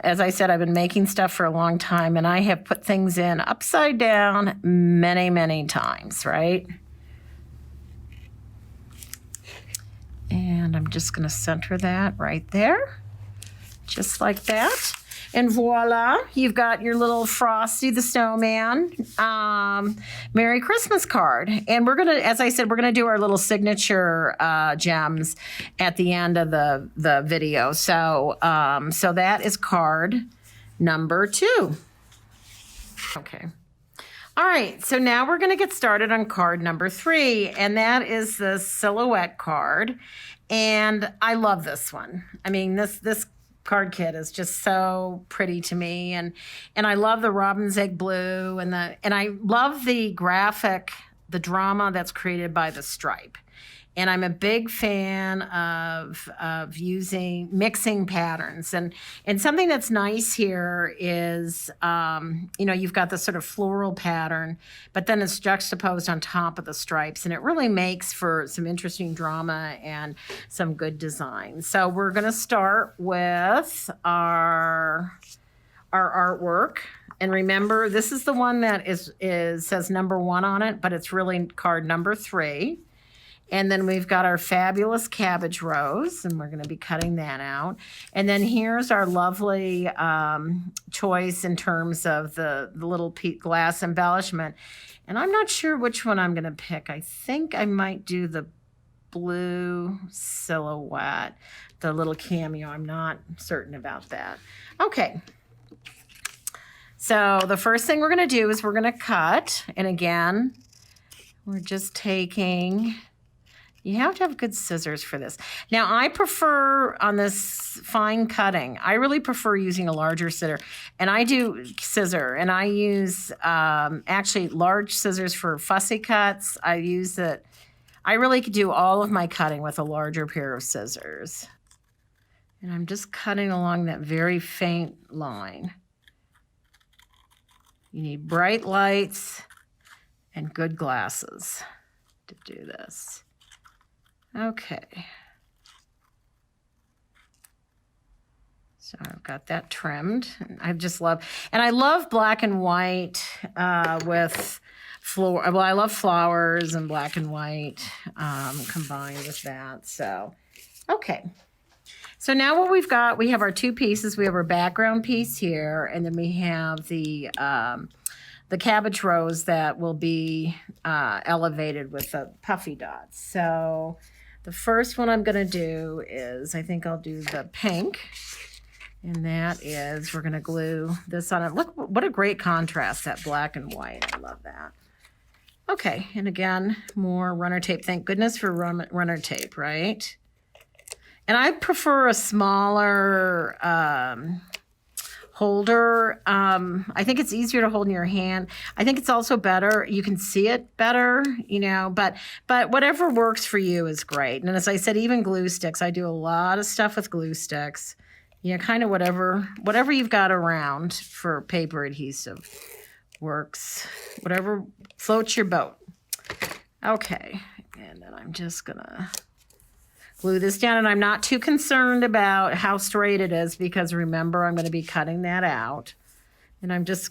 As I said, I've been making stuff for a long time, and I have put things in upside down many, many times, right? And I'm just going to center that right there, just like that. And voila, you've got your little Frosty the Snowman Merry Christmas card. And we're going to, as I said, we're going to do our little signature gems at the end of the video. So, so that is card number 2. Okay. All right, so now we're going to get started on card number 3, and that is the silhouette card. And I love this one. I mean, this card kit is just so pretty to me, and I love the robin's egg blue, and I love the graphic, the drama that's created by the stripe. And I'm a big fan of mixing patterns. And something that's nice here is, you know, you've got this sort of floral pattern, but then it's juxtaposed on top of the stripes. And it really makes for some interesting drama and some good design. So we're going to start with our artwork. And remember, this is the one that says number 1 on it, but it's really card number 3. And then we've got our fabulous cabbage rose, and we're going to be cutting that out. And then here's our lovely choice in terms of the little glass embellishment. And I'm not sure which one I'm going to pick. I think I might do the blue silhouette, the little cameo. I'm not certain about that. Okay. So the first thing we're going to do is we're going to cut. And again, we're just taking... You have to have good scissors for this. Now, I prefer on this fine cutting, I really prefer using a larger scissor. And I use actually large scissors for fussy cuts. I really could do all of my cutting with a larger pair of scissors. And I'm just cutting along that very faint line. You need bright lights and good glasses to do this. Okay, so I've got that trimmed. I love black and white with flower. Well, I love flowers and black and white combined with that. So, okay. So now what we've got, we have our two pieces. We have our background piece here, and then we have the cabbage rose that will be elevated with the puffy dots. So the first one I'm going to do is, I think I'll do the pink. And that is, we're going to glue this on it. Look, what a great contrast, that black and white. I love that. Okay, and again, more runner tape. Thank goodness for runner tape, right? And I prefer a smaller holder. I think it's easier to hold in your hand. I think it's also better. You can see it better, but whatever works for you is great. And as I said, even glue sticks, I do a lot of stuff with glue sticks. Kind of whatever you've got around for paper adhesive works. Whatever floats your boat. Okay, and then I'm just gonna glue this down, and I'm not too concerned about how straight it is because remember, I'm going to be cutting that out. And I'm just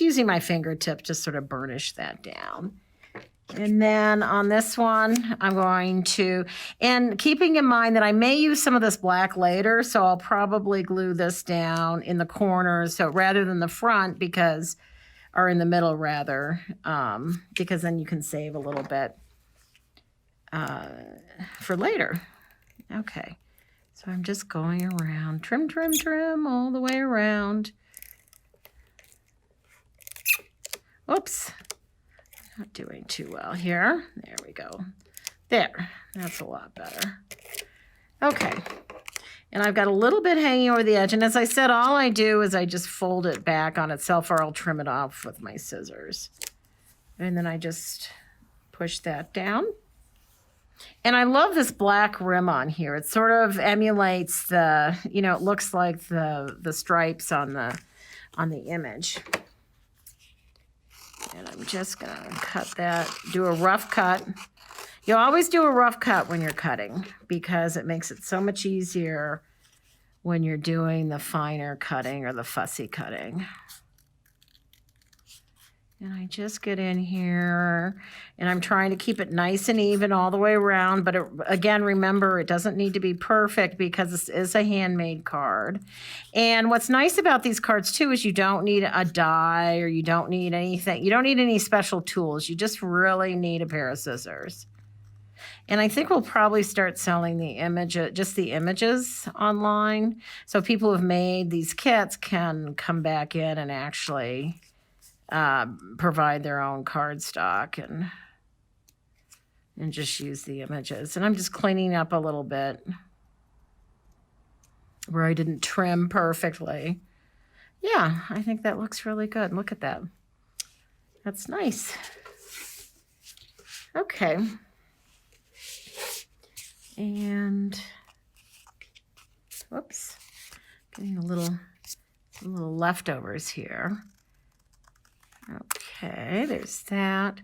using my fingertip to sort of burnish that down. And then on this one, I'm going to, and keeping in mind that I may use some of this black later, so I'll probably glue this down in the corners, so rather than the front or in the middle rather, because then you can save a little bit for later. Okay, so I'm just going around, trim, trim, trim all the way around. Oops, not doing too well here. There we go. There, that's a lot better. Okay, and I've got a little bit hanging over the edge, and as I said, all I do is I just fold it back on itself, or I'll trim it off with my scissors. And then I just push that down. And I love this black rim on here. It sort of emulates it looks like the stripes on the image. And I'm just gonna cut that, do a rough cut. You always do a rough cut when you're cutting because it makes it so much easier when you're doing the finer cutting or the fussy cutting. And I just get in here and I'm trying to keep it nice and even all the way around. But again, remember, it doesn't need to be perfect because this is a handmade card. And what's nice about these cards too is you don't need a die or you don't need anything. You don't need any special tools. You just really need a pair of scissors. And I think we'll probably start selling just the images online. So people who have made these kits can come back in and actually provide their own cardstock and just use the images. And I'm just cleaning up a little bit where I didn't trim perfectly. Yeah, I think that looks really good. Look at that. That's nice. Okay. And whoops, getting a little leftovers here. Okay, there's that.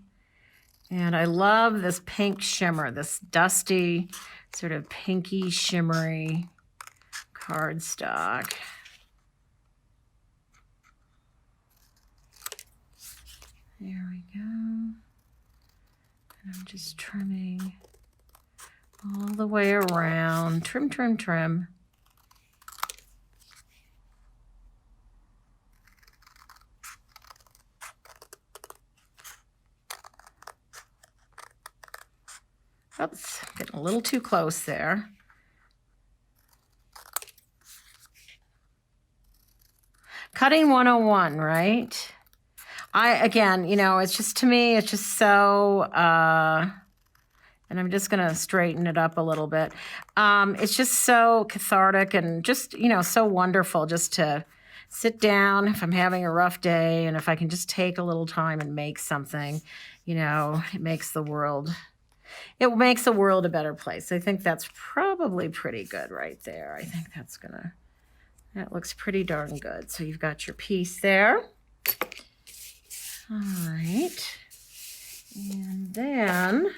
And I love this pink shimmer, this dusty, sort of pinky shimmery cardstock. There we go. And I'm just trimming all the way around. Trim, trim, trim. Oops, a little too close there. Cutting 101, right? Again, you know, it's just, to me, it's just so, and I'm just going to straighten it up a little bit. It's just so cathartic and just, you know, so wonderful just to sit down if I'm having a rough day, and if I can just take a little time and make something, you know, it makes the world a better place. I think that's probably pretty good right there. I think that looks pretty darn good. So you've got your piece there. All right. And then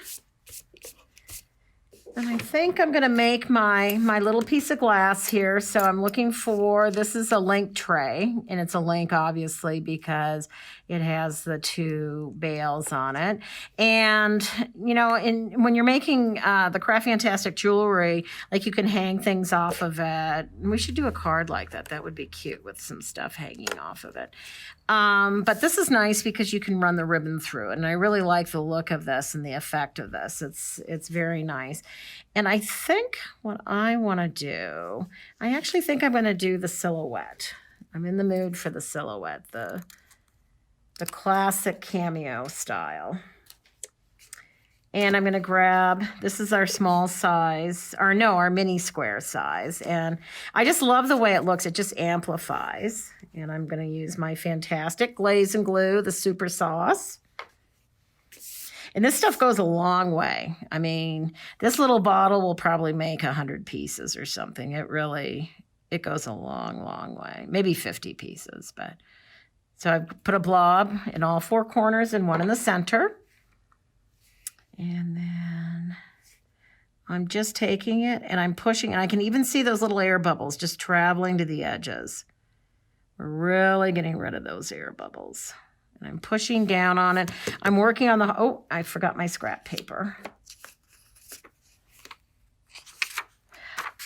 I think I'm going to make my little piece of glass here. So I'm looking for, this is a link tray, and it's a link obviously because it has the 2 bales on it. And, you know, when you're making the Craft Fantastic jewelry, like, you can hang things off of it. And we should do a card like that. That would be cute with some stuff hanging off of it. But this is nice because you can run the ribbon through it. And I really like the look of this and the effect of this. It's very nice. And I think what I want to do, I actually think I'm going to do the silhouette. I'm in the mood for the silhouette, the classic cameo style. And I'm going to grab, this is our small size, or no, our mini square size. And I just love the way it looks. It just amplifies. And I'm going to use my fantastic glaze and glue, the super sauce. And this stuff goes a long way. I mean, this little bottle will probably make 100 pieces or something. It goes a long, long way. Maybe 50 pieces, but. So I've put a blob in all 4 corners and one in the center. And then I'm just taking it and I'm pushing, and I can even see those little air bubbles just traveling to the edges. We're really getting rid of those air bubbles. And I'm pushing down on it. I'm working on the, oh, I forgot my scrap paper.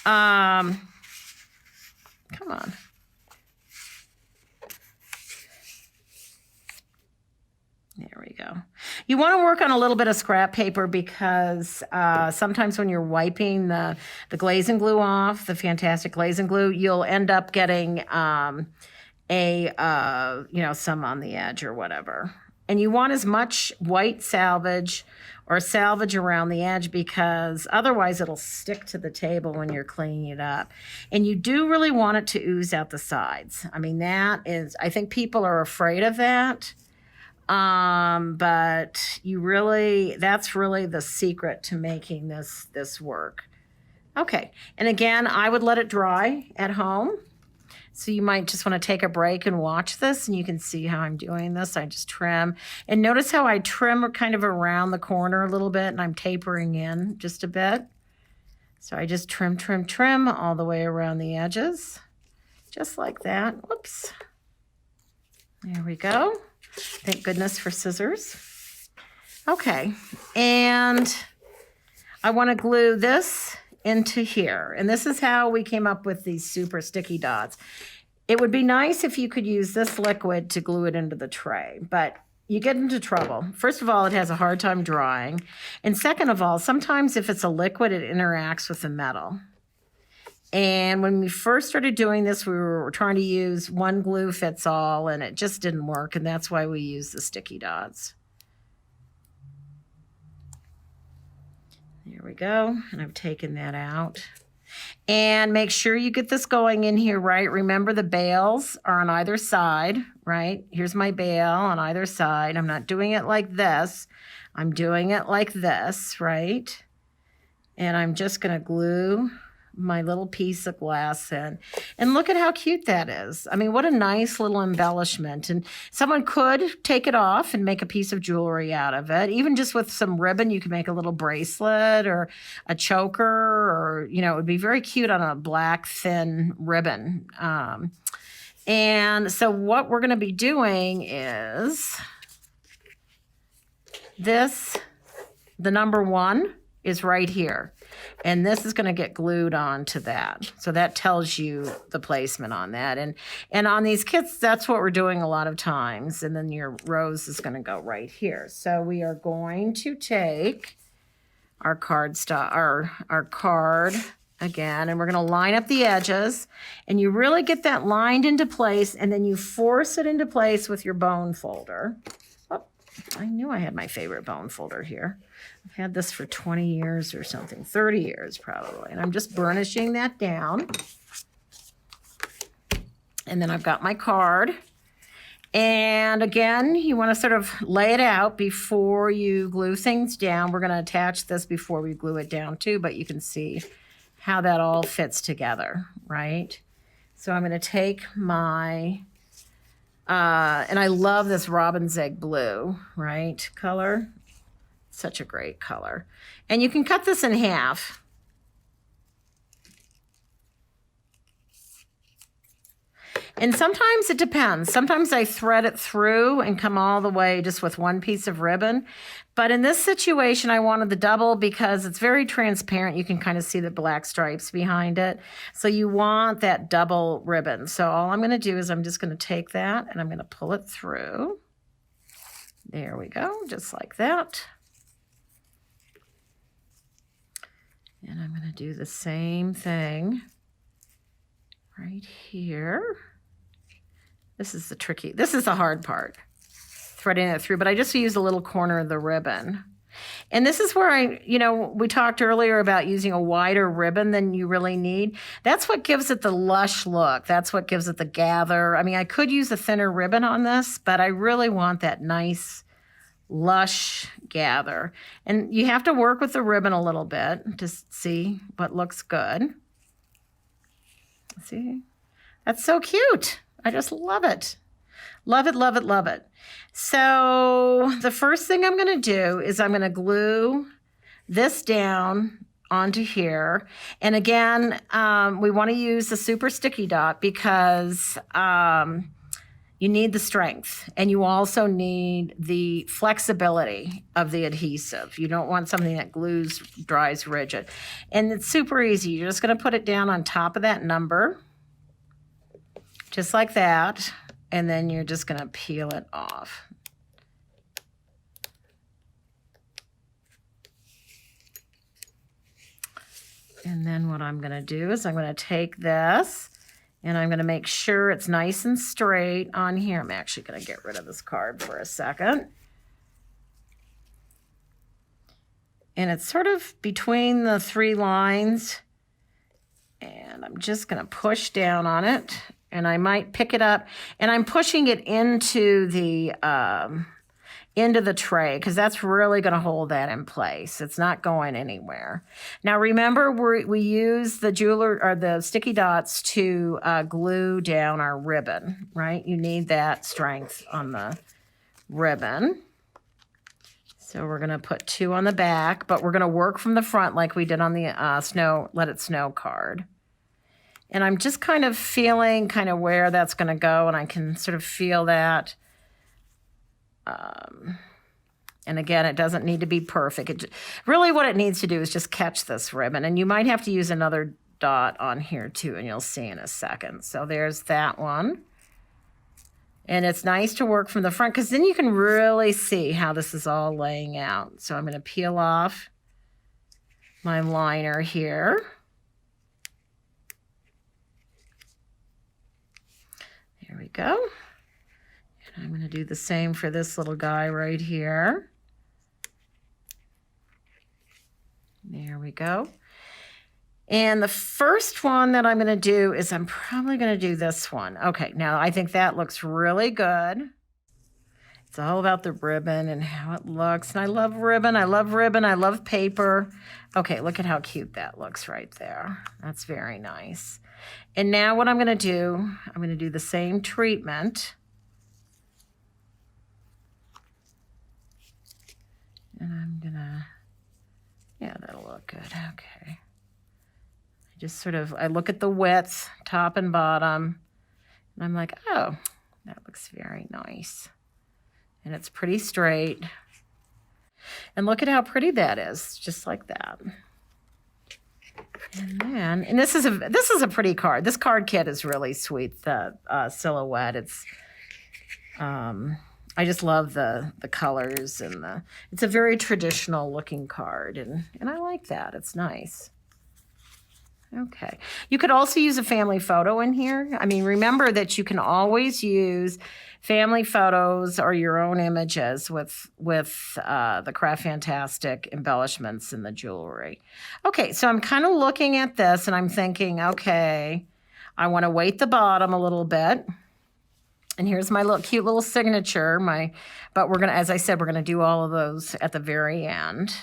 Come on. There we go. You want to work on a little bit of scrap paper because sometimes when you're wiping the glaze and glue off, the fantastic glaze and glue, you'll end up getting you know, some on the edge or whatever. And you want as much white salvage or salvage around the edge because otherwise it'll stick to the table when you're cleaning it up. And you do really want it to ooze out the sides. I mean, I think people are afraid of that. But that's really the secret to making this work. Okay. And again, I would let it dry at home. So you might just want to take a break and watch this, and you can see how I'm doing this. I just trim, and notice how I trim kind of around the corner a little bit, and I'm tapering in just a bit. So I just trim all the way around the edges, just like that. Whoops. There we go. Thank goodness for scissors. Okay, and I want to glue this into here. And this is how we came up with these super sticky dots. It would be nice if you could use this liquid to glue it into the tray, but you get into trouble. First of all, it has a hard time drying. And second of all, sometimes if it's a liquid, it interacts with the metal. And when we first started doing this, we were trying to use one glue fits all, and it just didn't work, and that's why we use the sticky dots. There we go, and I've taken that out. And make sure you get this going in here, right? Remember, the bales are on either side, right? Here's my bale on either side. I'm not doing it like this. I'm doing it like this, right? And I'm just going to glue my little piece of glass in. And look at how cute that is. I mean, what a nice little embellishment. And someone could take it off and make a piece of jewelry out of it. Even just with some ribbon, you can make a little bracelet or a choker, or, you know, it would be very cute on a black thin ribbon. And so what we're going to be doing is this, the number 1 is right here. And this is going to get glued onto that. So that tells you the placement on that. And on these kits, that's what we're doing a lot of times. And then your rose is going to go right here. So we are going to take our card again, and we're going to line up the edges, and you really get that lined into place, and then you force it into place with your bone folder. Oh, I knew I had my favorite bone folder here. I've had this for 20 years or something, 30 years probably, and I'm just burnishing that down. And then I've got my card. And again, you want to sort of lay it out before you glue things down. We're going to attach this before we glue it down too, but you can see how that all fits together, right? So I'm going to take my, and I love this robin's egg blue, right, color. Such a great color. And you can cut this in half. And sometimes it depends. Sometimes I thread it through and come all the way just with one piece of ribbon. But in this situation, I wanted the double because it's very transparent. You can kind of see the black stripes behind it. So you want that double ribbon. So all I'm going to do is I'm just going to take that and I'm going to pull it through. There we go, just like that. And I'm going to do the same thing right here. This is the hard part, threading it through, but I just used a little corner of the ribbon. And this is where we talked earlier about using a wider ribbon than you really need. That's what gives it the lush look. That's what gives it the gather. I mean, I could use a thinner ribbon on this, but I really want that nice, lush gather. And you have to work with the ribbon a little bit to see what looks good. See? That's so cute. I just love it. Love it, love it, love it. So the first thing I'm going to do is I'm going to glue this down onto here. And again, we want to use the super sticky dot because you need the strength and you also need the flexibility of the adhesive. You don't want something that dries rigid. And it's super easy. You're just going to put it down on top of that number. Just like that, and then you're just going to peel it off. And then what I'm going to do is I'm going to take this, and I'm going to make sure it's nice and straight on here. I'm actually going to get rid of this card for a second. And it's sort of between the three lines, and I'm just going to push down on it. And I might pick it up, and I'm pushing it into the tray because that's really going to hold that in place. It's not going anywhere. Now remember, we use the sticky dots to glue down our ribbon, right? You need that strength on the ribbon. So we're going to put 2 on the back, but we're going to work from the front like we did on the Let It Snow card. And I'm just kind of feeling where that's going to go, and I can sort of feel that. And again, it doesn't need to be perfect. Really what it needs to do is just catch this ribbon. And you might have to use another dot on here too, and you'll see in a second. So there's that one. And it's nice to work from the front because then you can really see how this is all laying out. So I'm going to peel off my liner here. There we go. And I'm going to do the same for this little guy right here. There we go. And the first one that I'm going to do is I'm probably going to do this one. Okay, now I think that looks really good. It's all about the ribbon and how it looks. And I love ribbon. I love ribbon. I love paper. Okay, look at how cute that looks right there. That's very nice. And now what I'm going to do the same treatment. And I'm going to, yeah, that'll look good. Okay. I look at the width, top and bottom, and I'm like, oh, that looks very nice. And it's pretty straight. And look at how pretty that is, just like that. And this is a pretty card. This card kit is really sweet. The silhouette. It's I just love the colors and it's a very traditional looking card, and I like that. It's nice. Okay. You could also use a family photo in here. I mean, remember that you can always use family photos or your own images with the Craft Fantastic embellishments in the jewelry. Okay, so I'm kind of looking at this and I'm thinking, okay, I want to weight the bottom a little bit. And here's my cute little signature. But we're going to, as I said, we're going to do all of those at the very end.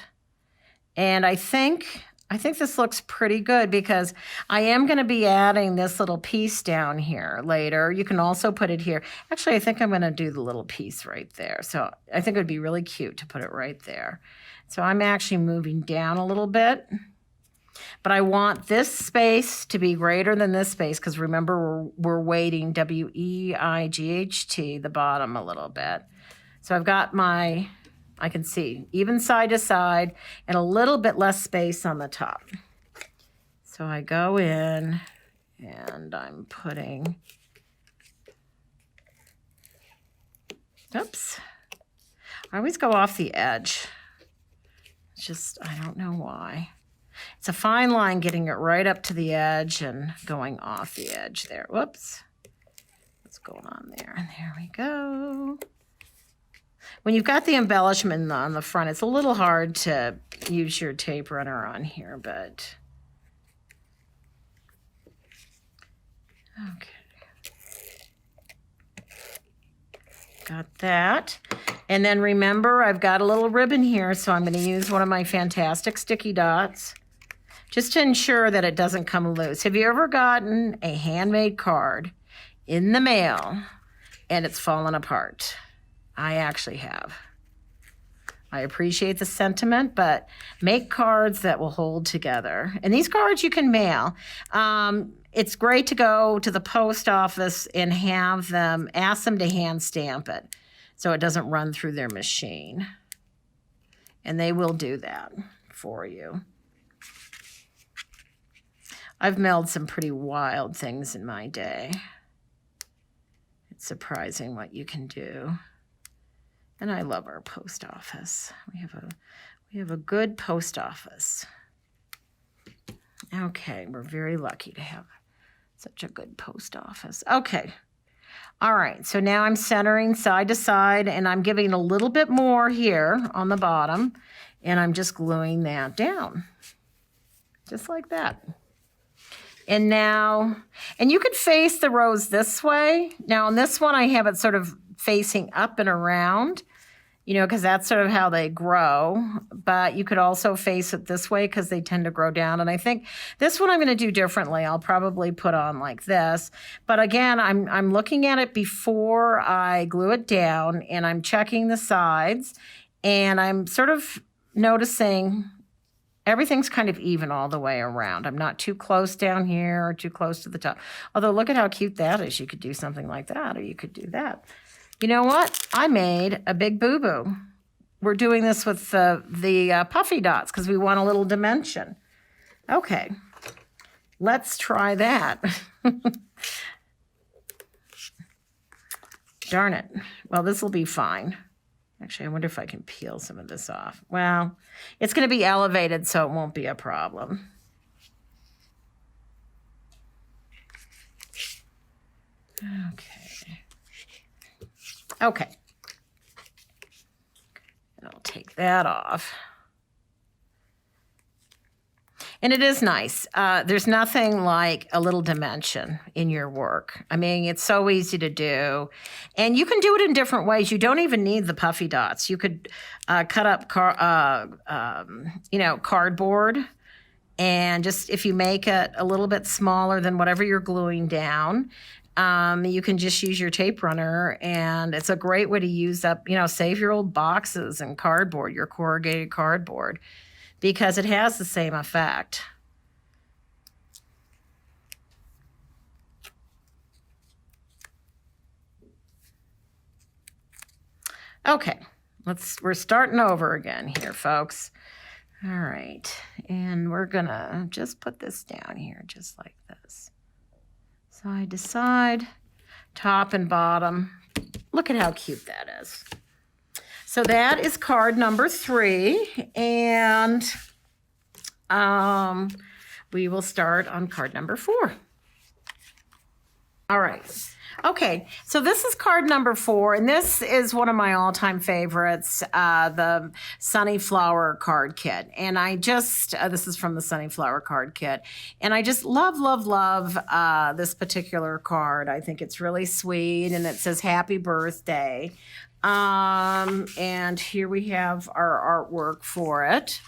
And I think this looks pretty good because I am going to be adding this little piece down here later. You can also put it here. Actually, I think I'm going to do the little piece right there. So I think it would be really cute to put it right there. So I'm actually moving down a little bit. But I want this space to be greater than this space because remember, we're weighting 𝐤𝐢𝐭𝐡, the bottom, a little bit. So I've got I can see even side to side and a little bit less space on the top. So I go in and I'm putting, oops, I always go off the edge. It's just, I don't know why. It's a fine line getting it right up to the edge and going off the edge there. Whoops. What's going on there? And there we go. When you've got the embellishment on the front, it's a little hard to use your tape runner on here, but okay. Got that. And then remember, I've got a little ribbon here, so I'm going to use one of my fantastic sticky dots just to ensure that it doesn't come loose. Have you ever gotten a handmade card in the mail and it's fallen apart? I actually have. I appreciate the sentiment, but make cards that will hold together. And these cards you can mail. It's great to go to the post office and have them, ask them to hand stamp it so it doesn't run through their machine. And they will do that for you. I've mailed some pretty wild things in my day. It's surprising what you can do. And I love our post office. We have a good post office. Okay, we're very lucky to have such a good post office. Okay. All right, so now I'm centering side to side, and I'm giving a little bit more here on the bottom, and I'm just gluing that down, just like that. And now, and you could face the rose this way. Now on this one, I have it sort of facing up and around, because that's sort of how they grow. But you could also face it this way because they tend to grow down. And I think this one I'm going to do differently. I'll probably put on like this. But again, I'm looking at it before I glue it down, and I'm checking the sides, and I'm sort of noticing everything's kind of even all the way around. I'm not too close down here or too close to the top. Although look at how cute that is. You could do something like that, or you could do that. You know what? I made a big boo-boo. We're doing this with the puffy dots because we want a little dimension. Okay, let's try that. Darn it. Well, this will be fine. Actually, I wonder if I can peel some of this off. Well, it's going to be elevated, so it won't be a problem. Okay. And I'll take that off. And it is nice. There's nothing like a little dimension in your work. I mean, it's so easy to do. And you can do it in different ways. You don't even need the puffy dots. You could cut up cardboard. And just if you make it a little bit smaller than whatever you're gluing down, you can just use your tape runner, and it's a great way to use up, save your old boxes and cardboard, your corrugated cardboard, because it has the same effect. Okay, we're starting over again here, folks. All right, and we're gonna just put this down here just like this. Side to side, top and bottom, Look at how cute that is. So that is card number 3, and we will start on card number 4. All right. Okay, so this is card number 4, and this is one of my all-time favorites, the Sunny Flower card kit. And I just, this is from the Sunny Flower card kit, and I just love, love, love this particular card. I think it's really sweet, and it says happy birthday. And here we have our artwork for it.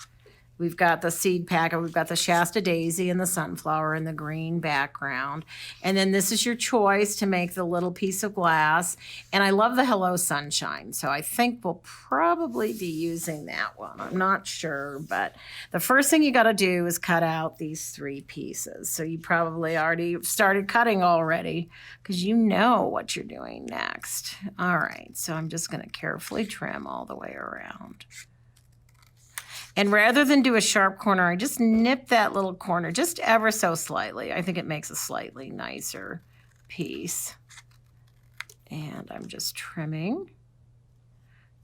We've got the seed packet, we've got the Shasta daisy and the sunflower in the green background. And then this is your choice to make the little piece of glass. And I love the Hello Sunshine, so I think we'll probably be using that one. I'm not sure, but the first thing you gotta do is cut out these 3 pieces. So you probably already started cutting already because you know what you're doing next. All right, so I'm just gonna carefully trim all the way around. And rather than do a sharp corner, I just nip that little corner just ever so slightly. I think it makes a slightly nicer piece. And I'm just trimming.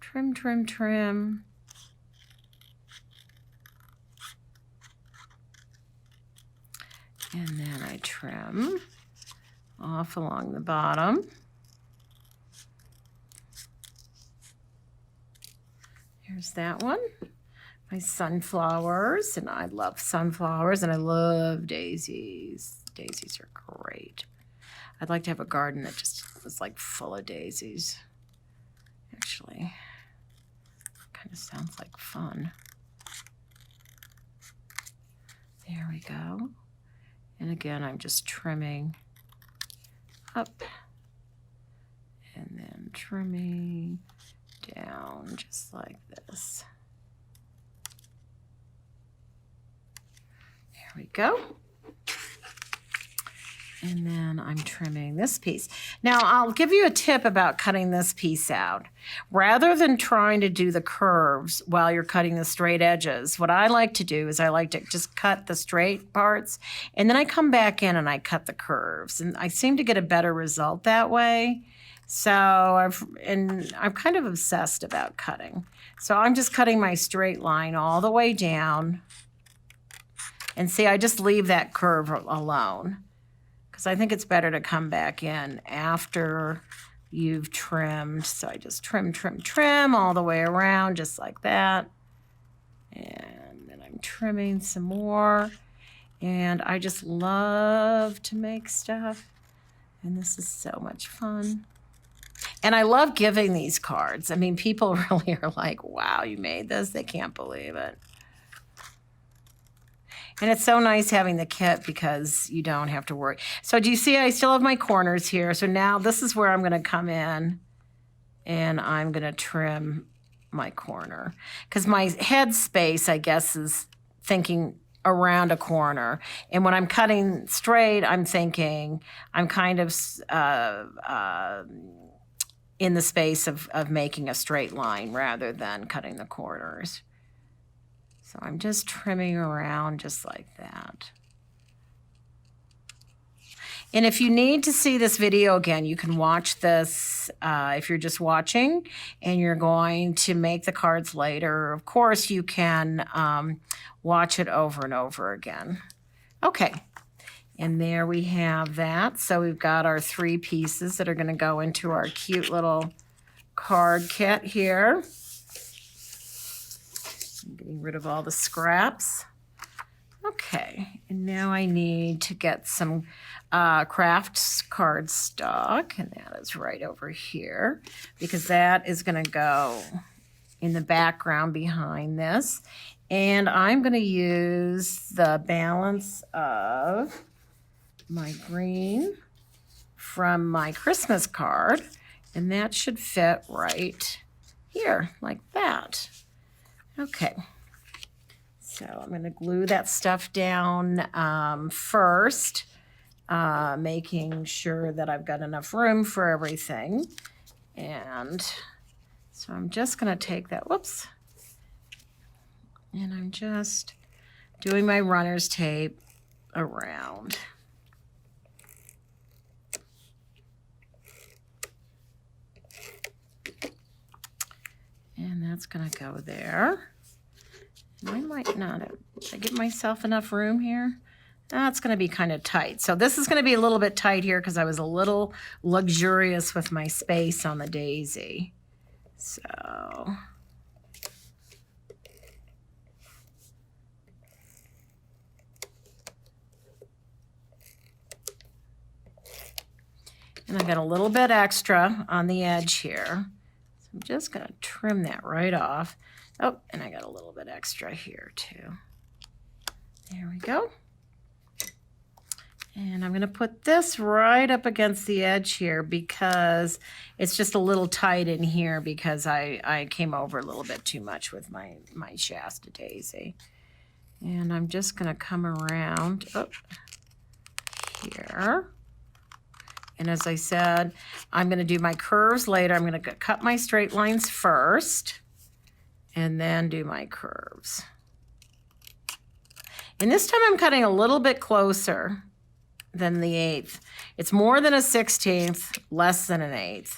Trim, trim, trim. And then I trim off along the bottom. Here's that one. My sunflowers, and I love sunflowers, and I love daisies. Daisies are great. I'd like to have a garden that just was like full of daisies. Actually, kind of sounds like fun. There we go. And again, I'm just trimming up and then trimming down just like this. There we go. And then I'm trimming this piece. Now, I'll give you a tip about cutting this piece out. Rather than trying to do the curves while you're cutting the straight edges, what I like to do is I like to just cut the straight parts, and then I come back in and I cut the curves. And I seem to get a better result that way. So I'm kind of obsessed about cutting. So I'm just cutting my straight line all the way down. And see, I just leave that curve alone because I think it's better to come back in after you've trimmed. So I just trim, trim, trim all the way around just like that. And then I'm trimming some more. And I just love to make stuff. And this is so much fun. And I love giving these cards. I mean, people really are like, wow, you made this? They can't believe it. And it's so nice having the kit because you don't have to worry. So do you see I still have my corners here? So now this is where I'm going to come in and I'm going to trim my corner. Because my head space, I guess, is thinking around a corner. And when I'm cutting straight, I'm thinking I'm kind of in the space of making a straight line rather than cutting the corners. So I'm just trimming around just like that. And if you need to see this video again, you can watch this if you're just watching and you're going to make the cards later. Of course, you can watch it over and over again. Okay, and there we have that. So we've got our 3 pieces that are going to go into our cute little card kit here. I'm getting rid of all the scraps. Okay, and now I need to get some crafts cardstock, and that is right over here because that is going to go in the background behind this. And I'm going to use the balance of my green from my Christmas card, and that should fit right here like that. Okay, so I'm going to glue that stuff down first, making sure that I've got enough room for everything. And so I'm just going to take that, whoops, and I'm just doing my runner's tape around. And that's going to go there. And I might not have, did I give myself enough room here? That's going to be kind of tight. So this is going to be a little bit tight here because I was a little luxurious with my space on the daisy. So and I got a little bit extra on the edge here. So I'm just going to trim that right off. Oh, and I got a little bit extra here too. There we go. And I'm going to put this right up against the edge here because it's just a little tight in here because I came over a little bit too much with my Shasta daisy. And I'm just going to come around here. And as I said, I'm going to do my curves later. I'm going to cut my straight lines first and then do my curves. And this time I'm cutting a little bit closer than the 1/8. It's more than a 1/16, less than an 1/8.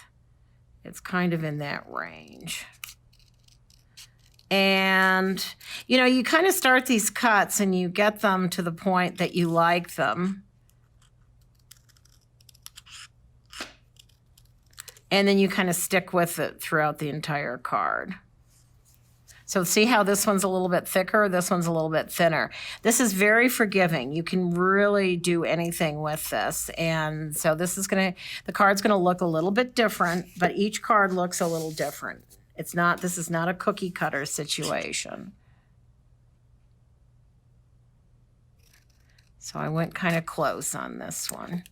It's kind of in that range. And, you know, you kind of start these cuts and you get them to the point that you like them. And then you kind of stick with it throughout the entire card. So see how this one's a little bit thicker, this one's a little bit thinner. This is very forgiving. You can really do anything with this. And so this is the card's gonna look a little bit different, but each card looks a little different. This is not a cookie cutter situation. So I went kind of close on this one.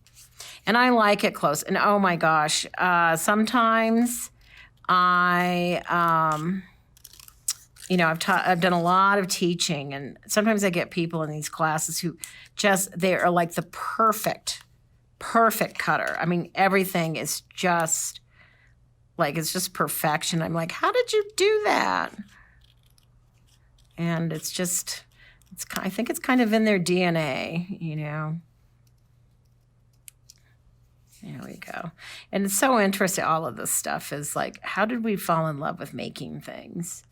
And I like it close. And oh my gosh, sometimes you know, I've done a lot of teaching, and sometimes I get people in these classes who they are like the perfect cutter. I mean, everything is just like, it's just perfection. I'm like, how did you do that? And it's just, I think it's kind of in their DNA, you know. There we go. And it's so interesting. All of this stuff is like, how did we fall in love with making things?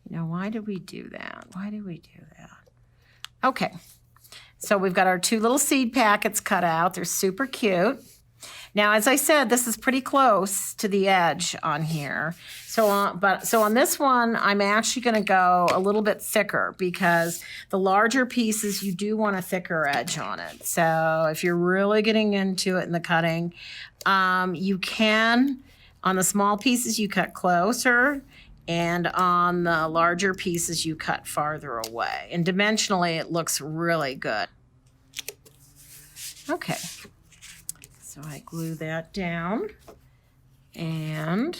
You know, why did we do that? Why did we do that? Okay. So we've got our 2 little seed packets cut out. They're super cute. Now, as I said, this is pretty close to the edge on here. So on this one, I'm actually going to go a little bit thicker because the larger pieces, you do want a thicker edge on it. So if you're really getting into it in the cutting, you can, on the small pieces, you cut closer, and on the larger pieces, you cut farther away. And dimensionally, it looks really good. Okay. So I glue that down, and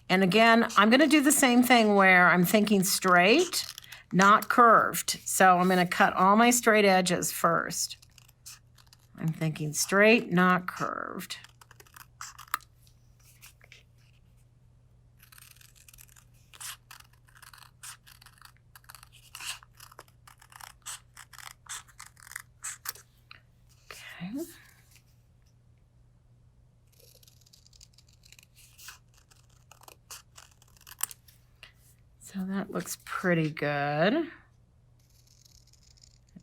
again, I'm going to do the same thing where I'm thinking straight, not curved. So I'm going to cut all my straight edges first. I'm thinking straight, not curved. Okay. So that looks pretty good.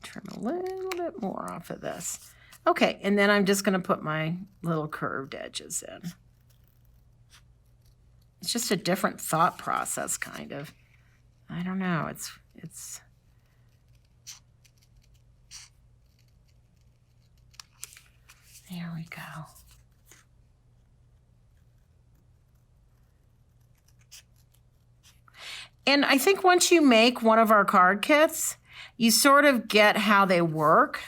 Trim a little bit more off of this. Okay, and then I'm just going to put my little curved edges in. It's just a different thought process, kind of. I don't know. It's there we go. And I think once you make one of our card kits, you sort of get how they work.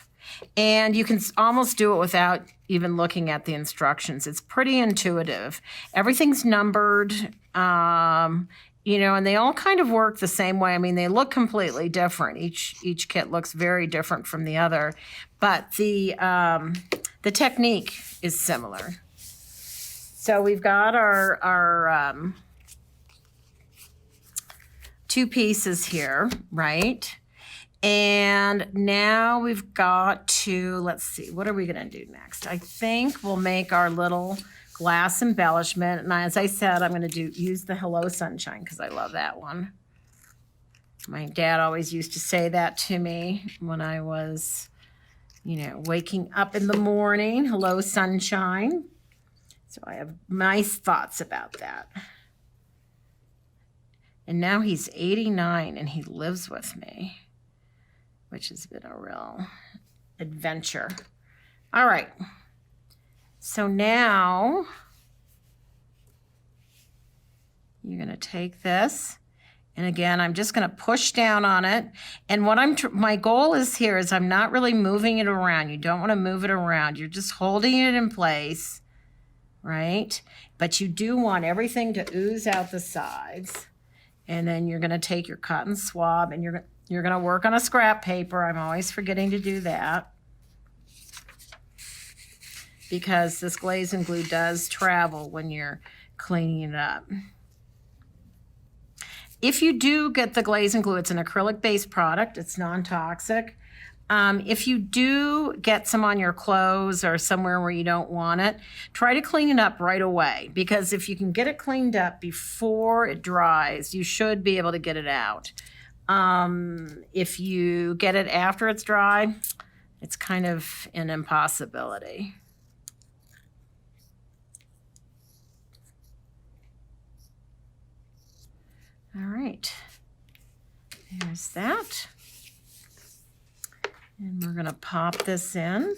And you can almost do it without even looking at the instructions. It's pretty intuitive. Everything's numbered, you know, and they all kind of work the same way. I mean, they look completely different. Each kit looks very different from the other, but the technique is similar. So we've got our 2 pieces here, right? And now we've got to, let's see, what are we going to do next? I think we'll make our little glass embellishment. And as I said, I'm going to use the Hello Sunshine because I love that one. My dad always used to say that to me when I was, you know, waking up in the morning. Hello, sunshine. So I have nice thoughts about that. And now he's 89 and he lives with me, which has been a real adventure. All right. So now you're going to take this. And again, I'm just going to push down on it. And what my goal is here is I'm not really moving it around. You don't want to move it around. You're just holding it in place, right? But you do want everything to ooze out the sides. And then you're going to take your cotton swab and you're going to work on a scrap paper. I'm always forgetting to do that because this glaze and glue does travel when you're cleaning it up. If you do get the glaze and glue, it's an acrylic-based product. It's non-toxic. If you do get some on your clothes or somewhere where you don't want it, try to clean it up right away, because if you can get it cleaned up before it dries, you should be able to get it out. If you get it after it's dry, it's kind of an impossibility. All right, there's that. And we're gonna pop this in.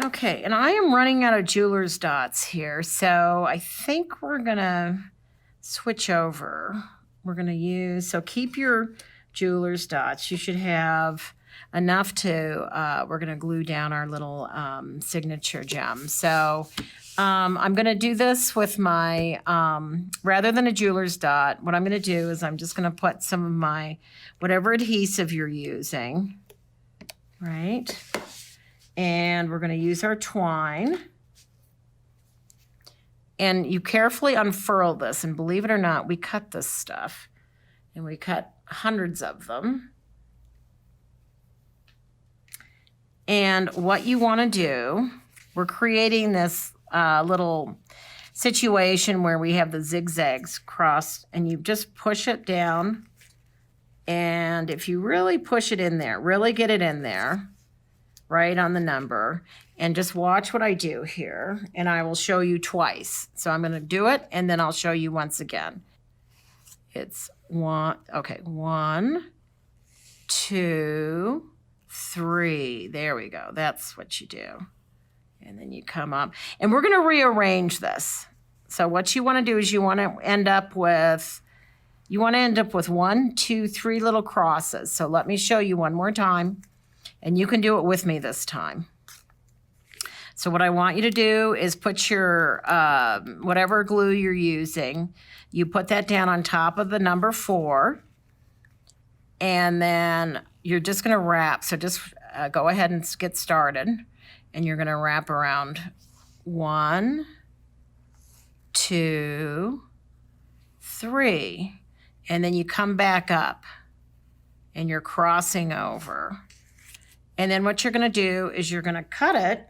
Okay, and I am running out of jeweler's dots here, so I think we're gonna switch over. We're gonna use, so keep your jeweler's dots. You should have enough to, we're gonna glue down our little signature gem. So I'm gonna do this with my, rather than a jeweler's dot, what I'm gonna do is I'm just gonna put some of my, whatever adhesive you're using, right? And we're going to use our twine. And you carefully unfurl this. And believe it or not, we cut this stuff. And we cut hundreds of them. And what you want to do, we're creating this little situation where we have the zigzags crossed. And you just push it down. And if you really push it in there, really get it in there, right on the number, and just watch what I do here, and I will show you twice. So I'm going to do it, and then I'll show you once again. It's one, okay, 1, 2, 3. There we go. That's what you do. And then you come up, and we're going to rearrange this. So what you want to do is you want to end up with 1, 2, 3 little crosses. So let me show you one more time. And you can do it with me this time. So what I want you to do is put your, whatever glue you're using, you put that down on top of the number 4. And then you're just going to wrap. So just go ahead and get started. And you're going to wrap around 1, 2, 3. And then you come back up. And you're crossing over. And then what you're going to do is you're going to cut it.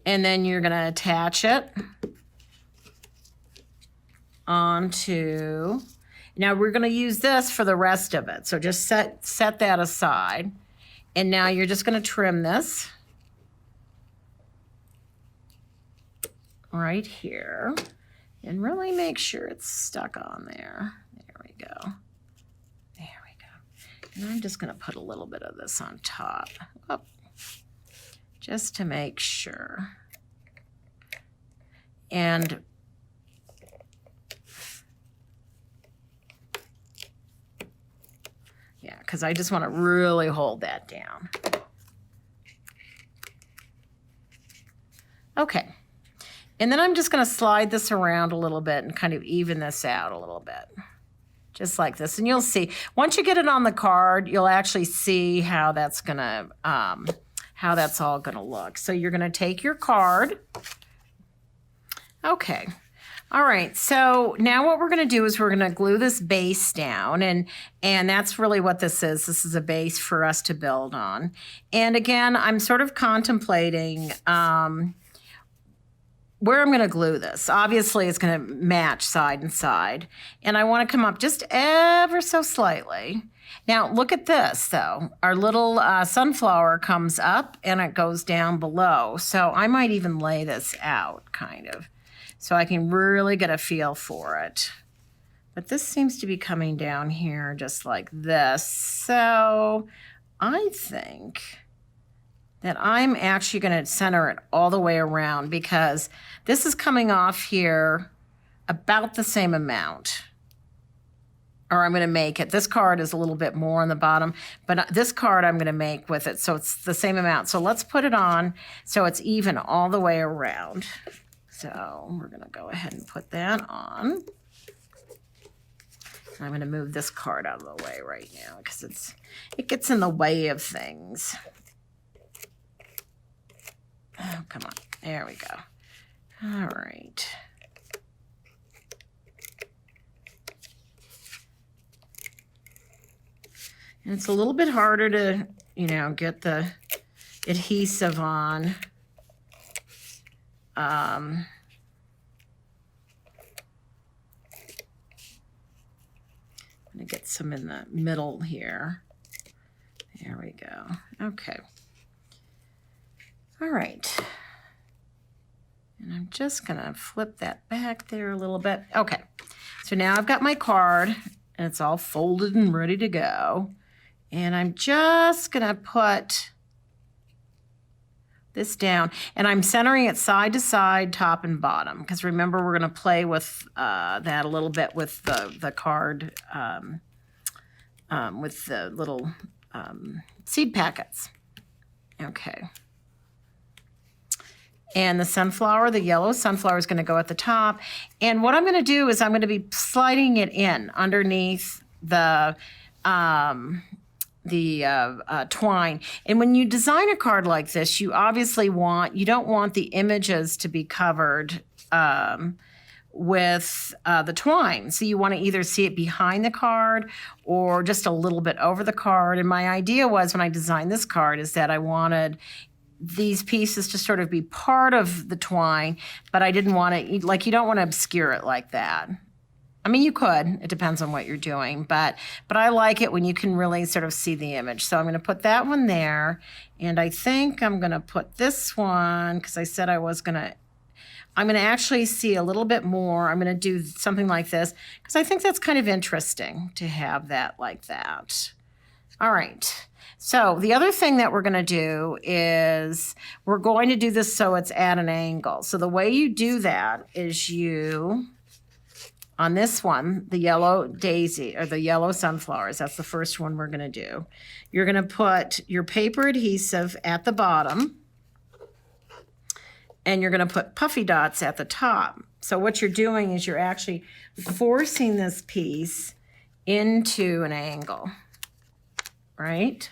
And then you're going to attach it onto, now we're going to use this for the rest of it. So just set that aside. And now you're just going to trim this right here. And really make sure it's stuck on there. There we go. There we go. And I'm just going to put a little bit of this on top. Oh, just to make sure. And because I just want to really hold that down. Okay. And then I'm just going to slide this around a little bit and kind of even this out a little bit. Just like this. And you'll see, once you get it on the card, you'll actually see how that's going to, how that's all going to look. So you're going to take your card. Okay. All right. So now what we're going to do is we're going to glue this base down, and that's really what this is. This is a base for us to build on. And again, I'm sort of contemplating, where I'm going to glue this. Obviously, it's going to match side and side. And I want to come up just ever so slightly. Now, look at this, though. Our little sunflower comes up and it goes down below. So I might even lay this out, kind of, so I can really get a feel for it. But this seems to be coming down here just like this. So I think that I'm actually going to center it all the way around, because this is coming off here about the same amount. Or I'm going to make it. This card is a little bit more on the bottom, but this card I'm going to make with it, so it's the same amount. So let's put it on so it's even all the way around. So we're going to go ahead and put that on. I'm going to move this card out of the way right now because it gets in the way of things. Oh, come on. There we go. All right. And it's a little bit harder to, get the adhesive on. I'm going to get some in the middle here. There we go. Okay. All right. And I'm just going to flip that back there a little bit. Okay. So now I've got my card, and it's all folded and ready to go. And I'm just going to put this down, and I'm centering it side to side, top and bottom, because remember, we're going to play with that a little bit with the card, with the little seed packets. Okay. And the sunflower, the yellow sunflower, is going to go at the top. And what I'm going to do is I'm going to be sliding it in underneath the twine. And when you design a card like this, you obviously you don't want the images to be covered with the twine. So you want to either see it behind the card or just a little bit over the card. And my idea was, when I designed this card, is that I wanted these pieces to sort of be part of the twine, but I didn't want to, you don't want to obscure it like that. I mean, you could. It depends on what you're doing, but I like it when you can really sort of see the image. So I'm going to put that one there, and I think I'm going to put this one, because I said I'm going to actually see a little bit more. I'm going to do something like this, because I think that's kind of interesting to have that like that. All right. So the other thing that we're going to do is we're going to do this so it's at an angle. So the way you do that is on this one, the yellow daisy, or the yellow sunflowers, that's the first one we're going to do. You're going to put your paper adhesive at the bottom, and you're going to put puffy dots at the top. So what you're doing is you're actually forcing this piece into an angle, right?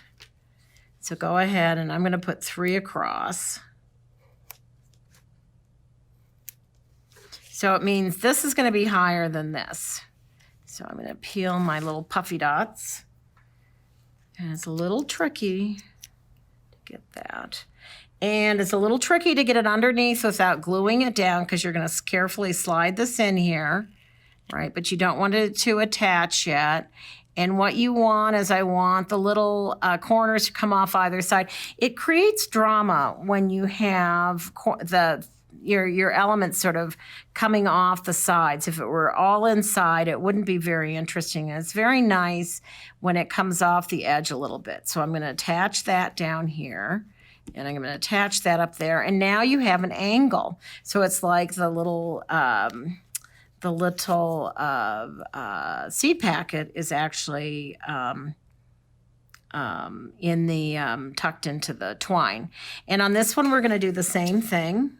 So go ahead, and I'm going to put 3 across. So it means this is going to be higher than this. So I'm going to peel my little puffy dots. And it's a little tricky to get that. And it's a little tricky to get it underneath without gluing it down, because you're going to carefully slide this in here, right? But you don't want it to attach yet. And what you want is, I want the little corners to come off either side. It creates drama when you have your elements sort of coming off the sides. If it were all inside, it wouldn't be very interesting. And it's very nice when it comes off the edge a little bit. So I'm going to attach that down here, and I'm going to attach that up there. And now you have an angle. So it's like the little seed packet is actually tucked into the twine. And on this one, we're going to do the same thing.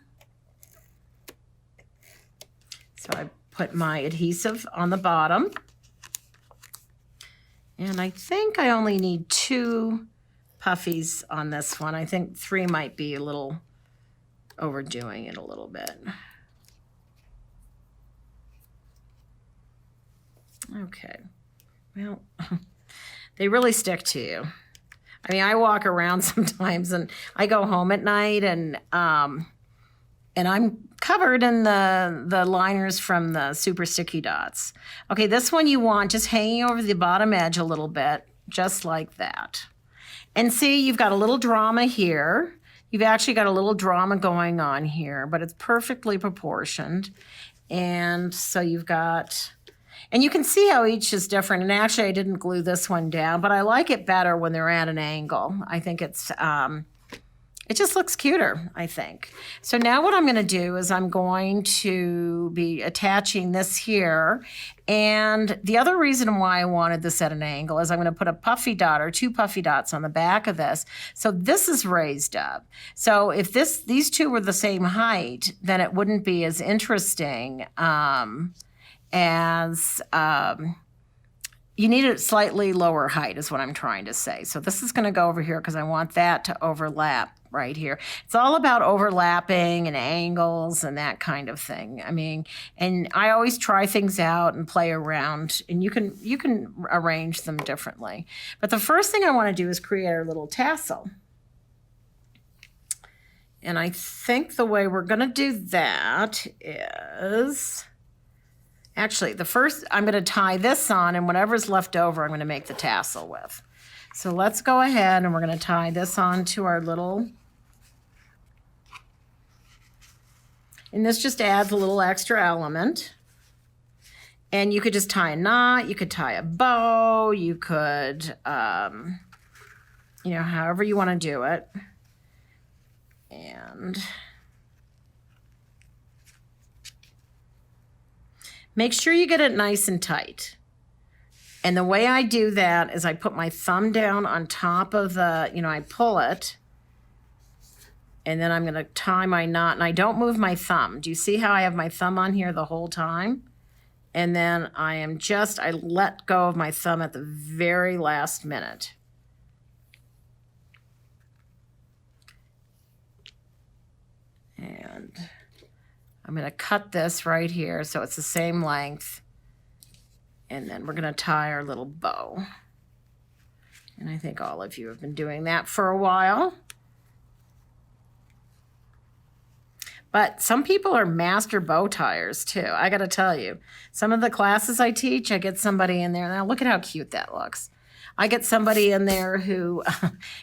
So I put my adhesive on the bottom. And I think I only need 2 puffies on this one. I think 3 might be a little overdoing it a little bit. Okay. Well, they really stick to you. I mean, I walk around sometimes and I go home at night and I'm covered in the liners from the super sticky dots. Okay, this one you want just hanging over the bottom edge a little bit, just like that. And see, you've got a little drama here. You've actually got a little drama going on here, but it's perfectly proportioned. And so you've got, and you can see how each is different. And actually, I didn't glue this one down, but I like it better when they're at an angle. I think it just looks cuter, I think. So now what I'm going to do is I'm going to be attaching this here. And the other reason why I wanted this at an angle is I'm going to put a puffy dot or 2 puffy dots on the back of this. So this is raised up. So if these 2 were the same height, then it wouldn't be as interesting as... you need a slightly lower height is what I'm trying to say. So this is going to go over here because I want that to overlap right here. It's all about overlapping and angles and that kind of thing. I mean, and I always try things out and play around, and you can arrange them differently. But the first thing I want to do is create our little tassel. And I think the way we're going to do that is... Actually, the first, I'm going to tie this on, and whatever's left over, I'm going to make the tassel with. So let's go ahead, and we're going to tie this on to our little, and this just adds a little extra element. And you could just tie a knot, you could tie a bow, you could, however you want to do it. And... make sure you get it nice and tight. And the way I do that is I put my thumb down on top of the, I pull it, and then I'm going to tie my knot, and I don't move my thumb. Do you see how I have my thumb on here the whole time? And then I let go of my thumb at the very last minute. And... I'm going to cut this right here so it's the same length. And then we're going to tie our little bow. And I think all of you have been doing that for a while. But some people are master bow tiers too. I got to tell you, some of the classes I teach, I get somebody in there. Now look at how cute that looks. I get somebody in there who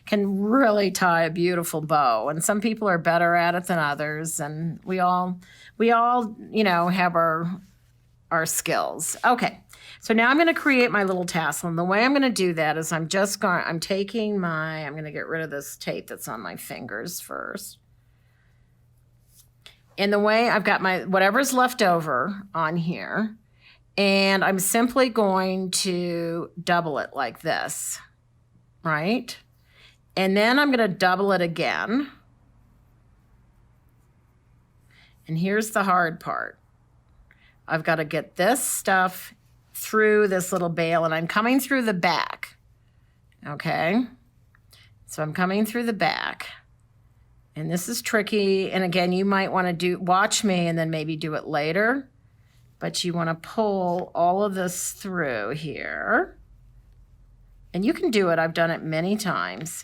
can really tie a beautiful bow, and some people are better at it than others, and we all have our skills. Okay, so now I'm going to create my little tassel, and the way I'm going to do that is I'm going to get rid of this tape that's on my fingers first. And the way I've got my whatever's left over on here, and I'm simply going to double it like this, right? And then I'm going to double it again. And here's the hard part. I've got to get this stuff through this little bail, and I'm coming through the back, okay? So I'm coming through the back. And this is tricky. And again, you might want to watch me and then maybe do it later. But you want to pull all of this through here. And you can do it. I've done it many times.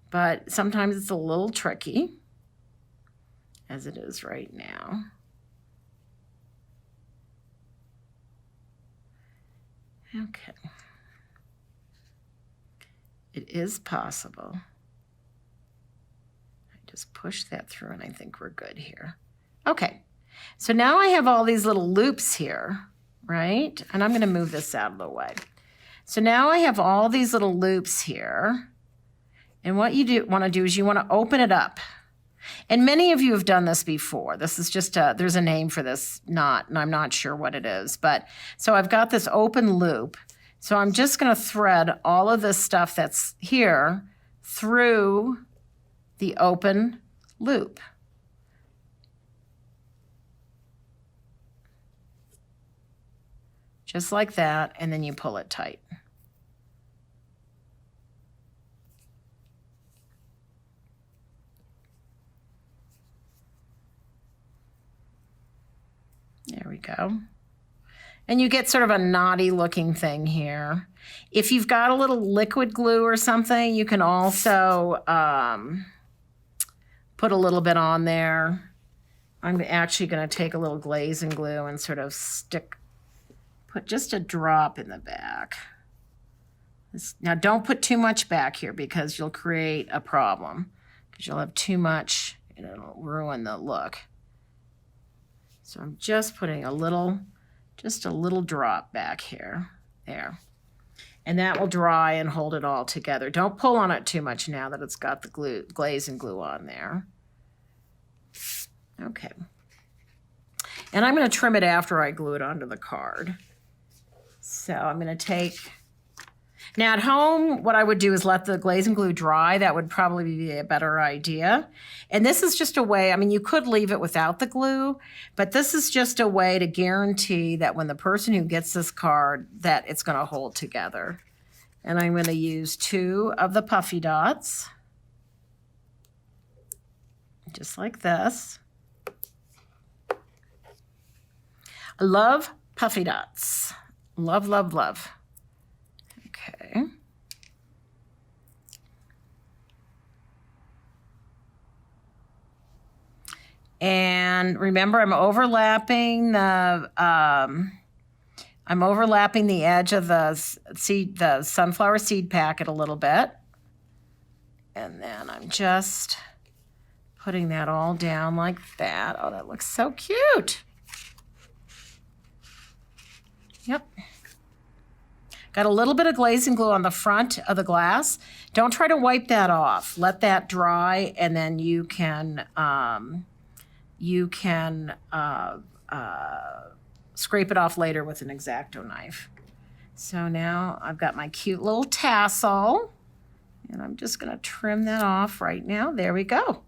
But sometimes it's a little tricky, as it is right now. Okay. It is possible. I just push that through, and I think we're good here. Okay. So now I have all these little loops here, right? And I'm going to move this out of the way. So now I have all these little loops here. And what you want to do is you want to open it up. And many of you have done this before. This is just there's a name for this knot, and I'm not sure what it is. But so I've got this open loop. So I'm just going to thread all of this stuff that's here through the open loop. Just like that, and then you pull it tight. There we go. And you get sort of a knotty looking thing here. If you've got a little liquid glue or something, you can also put a little bit on there. I'm actually going to take a little glaze and glue and sort of put just a drop in the back. Now don't put too much back here because you'll create a problem, because you'll have too much and it'll ruin the look. So I'm just putting just a little drop back here, there. And that will dry and hold it all together. Don't pull on it too much now that it's got the glaze and glue on there. Okay. And I'm going to trim it after I glue it onto the card. So I'm going to take, now at home, what I would do is let the glaze and glue dry. That would probably be a better idea. And this is just a way, I mean, you could leave it without the glue, but this is just a way to guarantee that when the person who gets this card, that it's going to hold together. And I'm going to use 2 of the puffy dots, just like this. I love puffy dots. Love, love, love. Okay. And remember, I'm overlapping the edge of the sunflower seed packet a little bit. And then I'm just putting that all down like that. Oh, that looks so cute. Yep. Got a little bit of glaze and glue on the front of the glass. Don't try to wipe that off. Let that dry, and then you can scrape it off later with an X-Acto knife. So now I've got my cute little tassel, and I'm just going to trim that off right now. There we go.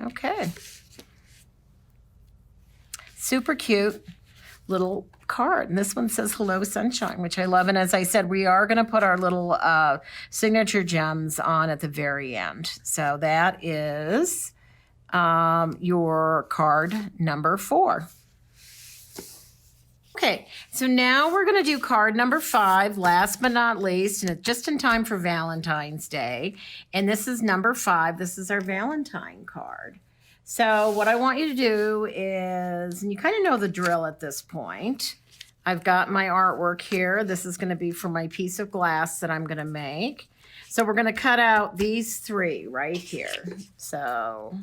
Okay. Super cute little card. And this one says Hello Sunshine, which I love. And as I said, we are going to put our little signature gems on at the very end. So that is your card number 4. Okay, so now we're going to do card number 5, last but not least, and it's just in time for Valentine's Day. And this is number 5. This is our Valentine card. So what I want you to do is, and you kind of know the drill at this point, I've got my artwork here. This is going to be for my piece of glass that I'm going to make. So we're going to cut out these 3 right here. So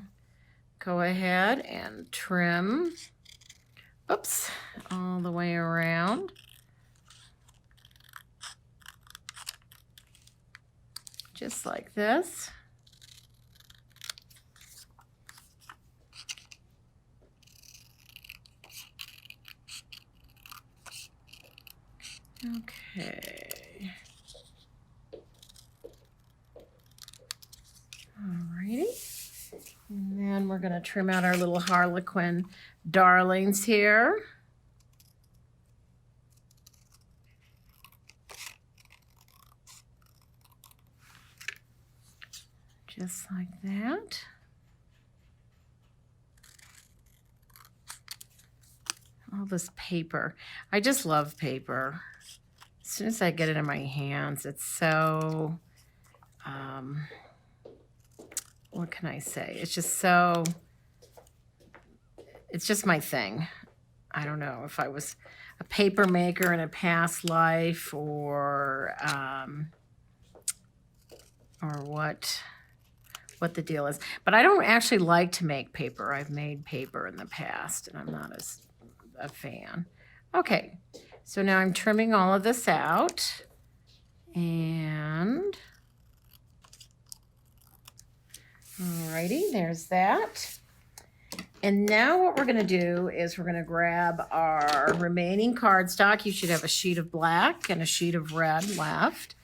go ahead and trim, oops, all the way around. Just like this. Okay. Alrighty. And then we're going to trim out our little Harlequin darlings here. Just like that. All this paper. I just love paper. As soon as I get it in my hands, it's so, what can I say? It's just so, it's just my thing. I don't know if I was a paper maker in a past life or what the deal is. But I don't actually like to make paper. I've made paper in the past, and I'm not as a fan. Okay, so now I'm trimming all of this out, and alrighty, there's that. And now what we're going to do is we're going to grab our remaining cardstock. You should have a sheet of black and a sheet of red left.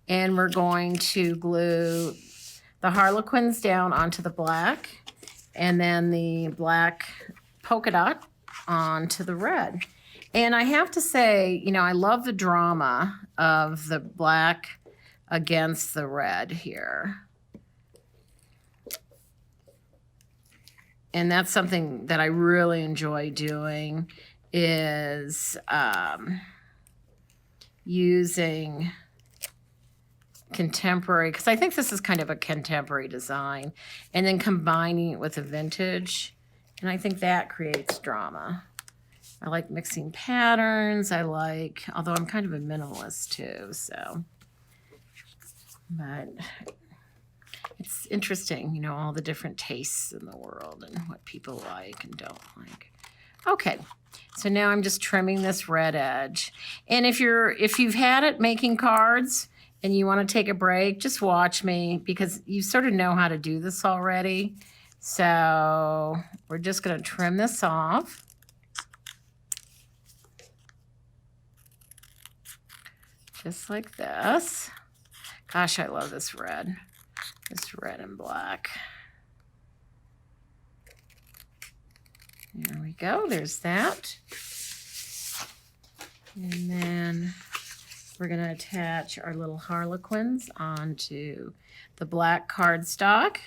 And we're going to glue the Harlequins down onto the black and then the black polka dot onto the red. And I have to say, you know, I love the drama of the black against the red here. And that's something that I really enjoy doing is using contemporary, because I think this is kind of a contemporary design, and then combining it with a vintage. And I think that creates drama. I like mixing patterns. I like, although I'm kind of a minimalist too, so. But it's interesting, you know, all the different tastes in the world and what people like and don't like. Okay, so now I'm just trimming this red edge. And if you've had it making cards and you want to take a break, just watch me because you sort of know how to do this already. So we're just going to trim this off. Just like this. Gosh, I love this red. This red and black. There we go. There's that. And then we're going to attach our little Harlequins onto the black cardstock.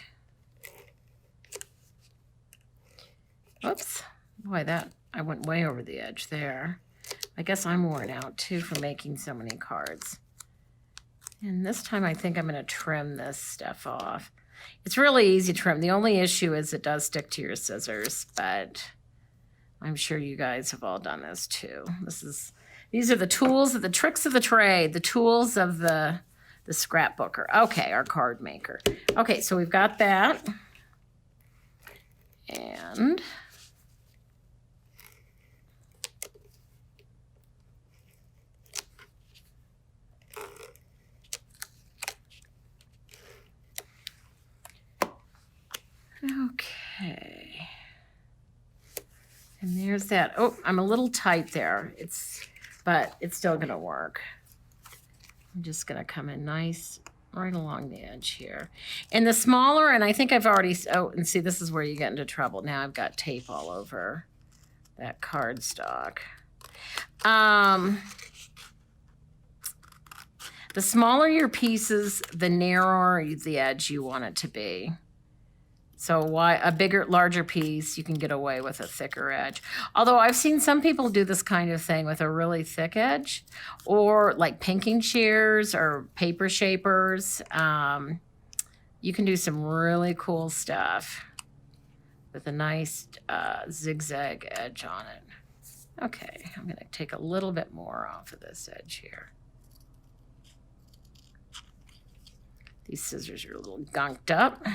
Oops. Boy, I went way over the edge there. I guess I'm worn out too for making so many cards. And this time I think I'm going to trim this stuff off. It's really easy to trim. The only issue is it does stick to your scissors, but I'm sure you guys have all done this too. These are the tools, the tricks of the trade, the tools of the scrapbooker. Okay, our card maker. Okay, so we've got that. And okay. And there's that. Oh, I'm a little tight there. But it's still going to work. I'm just going to come in nice right along the edge here. And the smaller, and I think I've already, oh, and see, this is where you get into trouble. Now I've got tape all over that cardstock. The smaller your pieces, the narrower the edge you want it to be. So a larger piece, you can get away with a thicker edge. Although I've seen some people do this kind of thing with a really thick edge, or like pinking shears or paper shapers. You can do some really cool stuff with a nice zigzag edge on it. Okay, I'm gonna take a little bit more off of this edge here. These scissors are a little gunked up.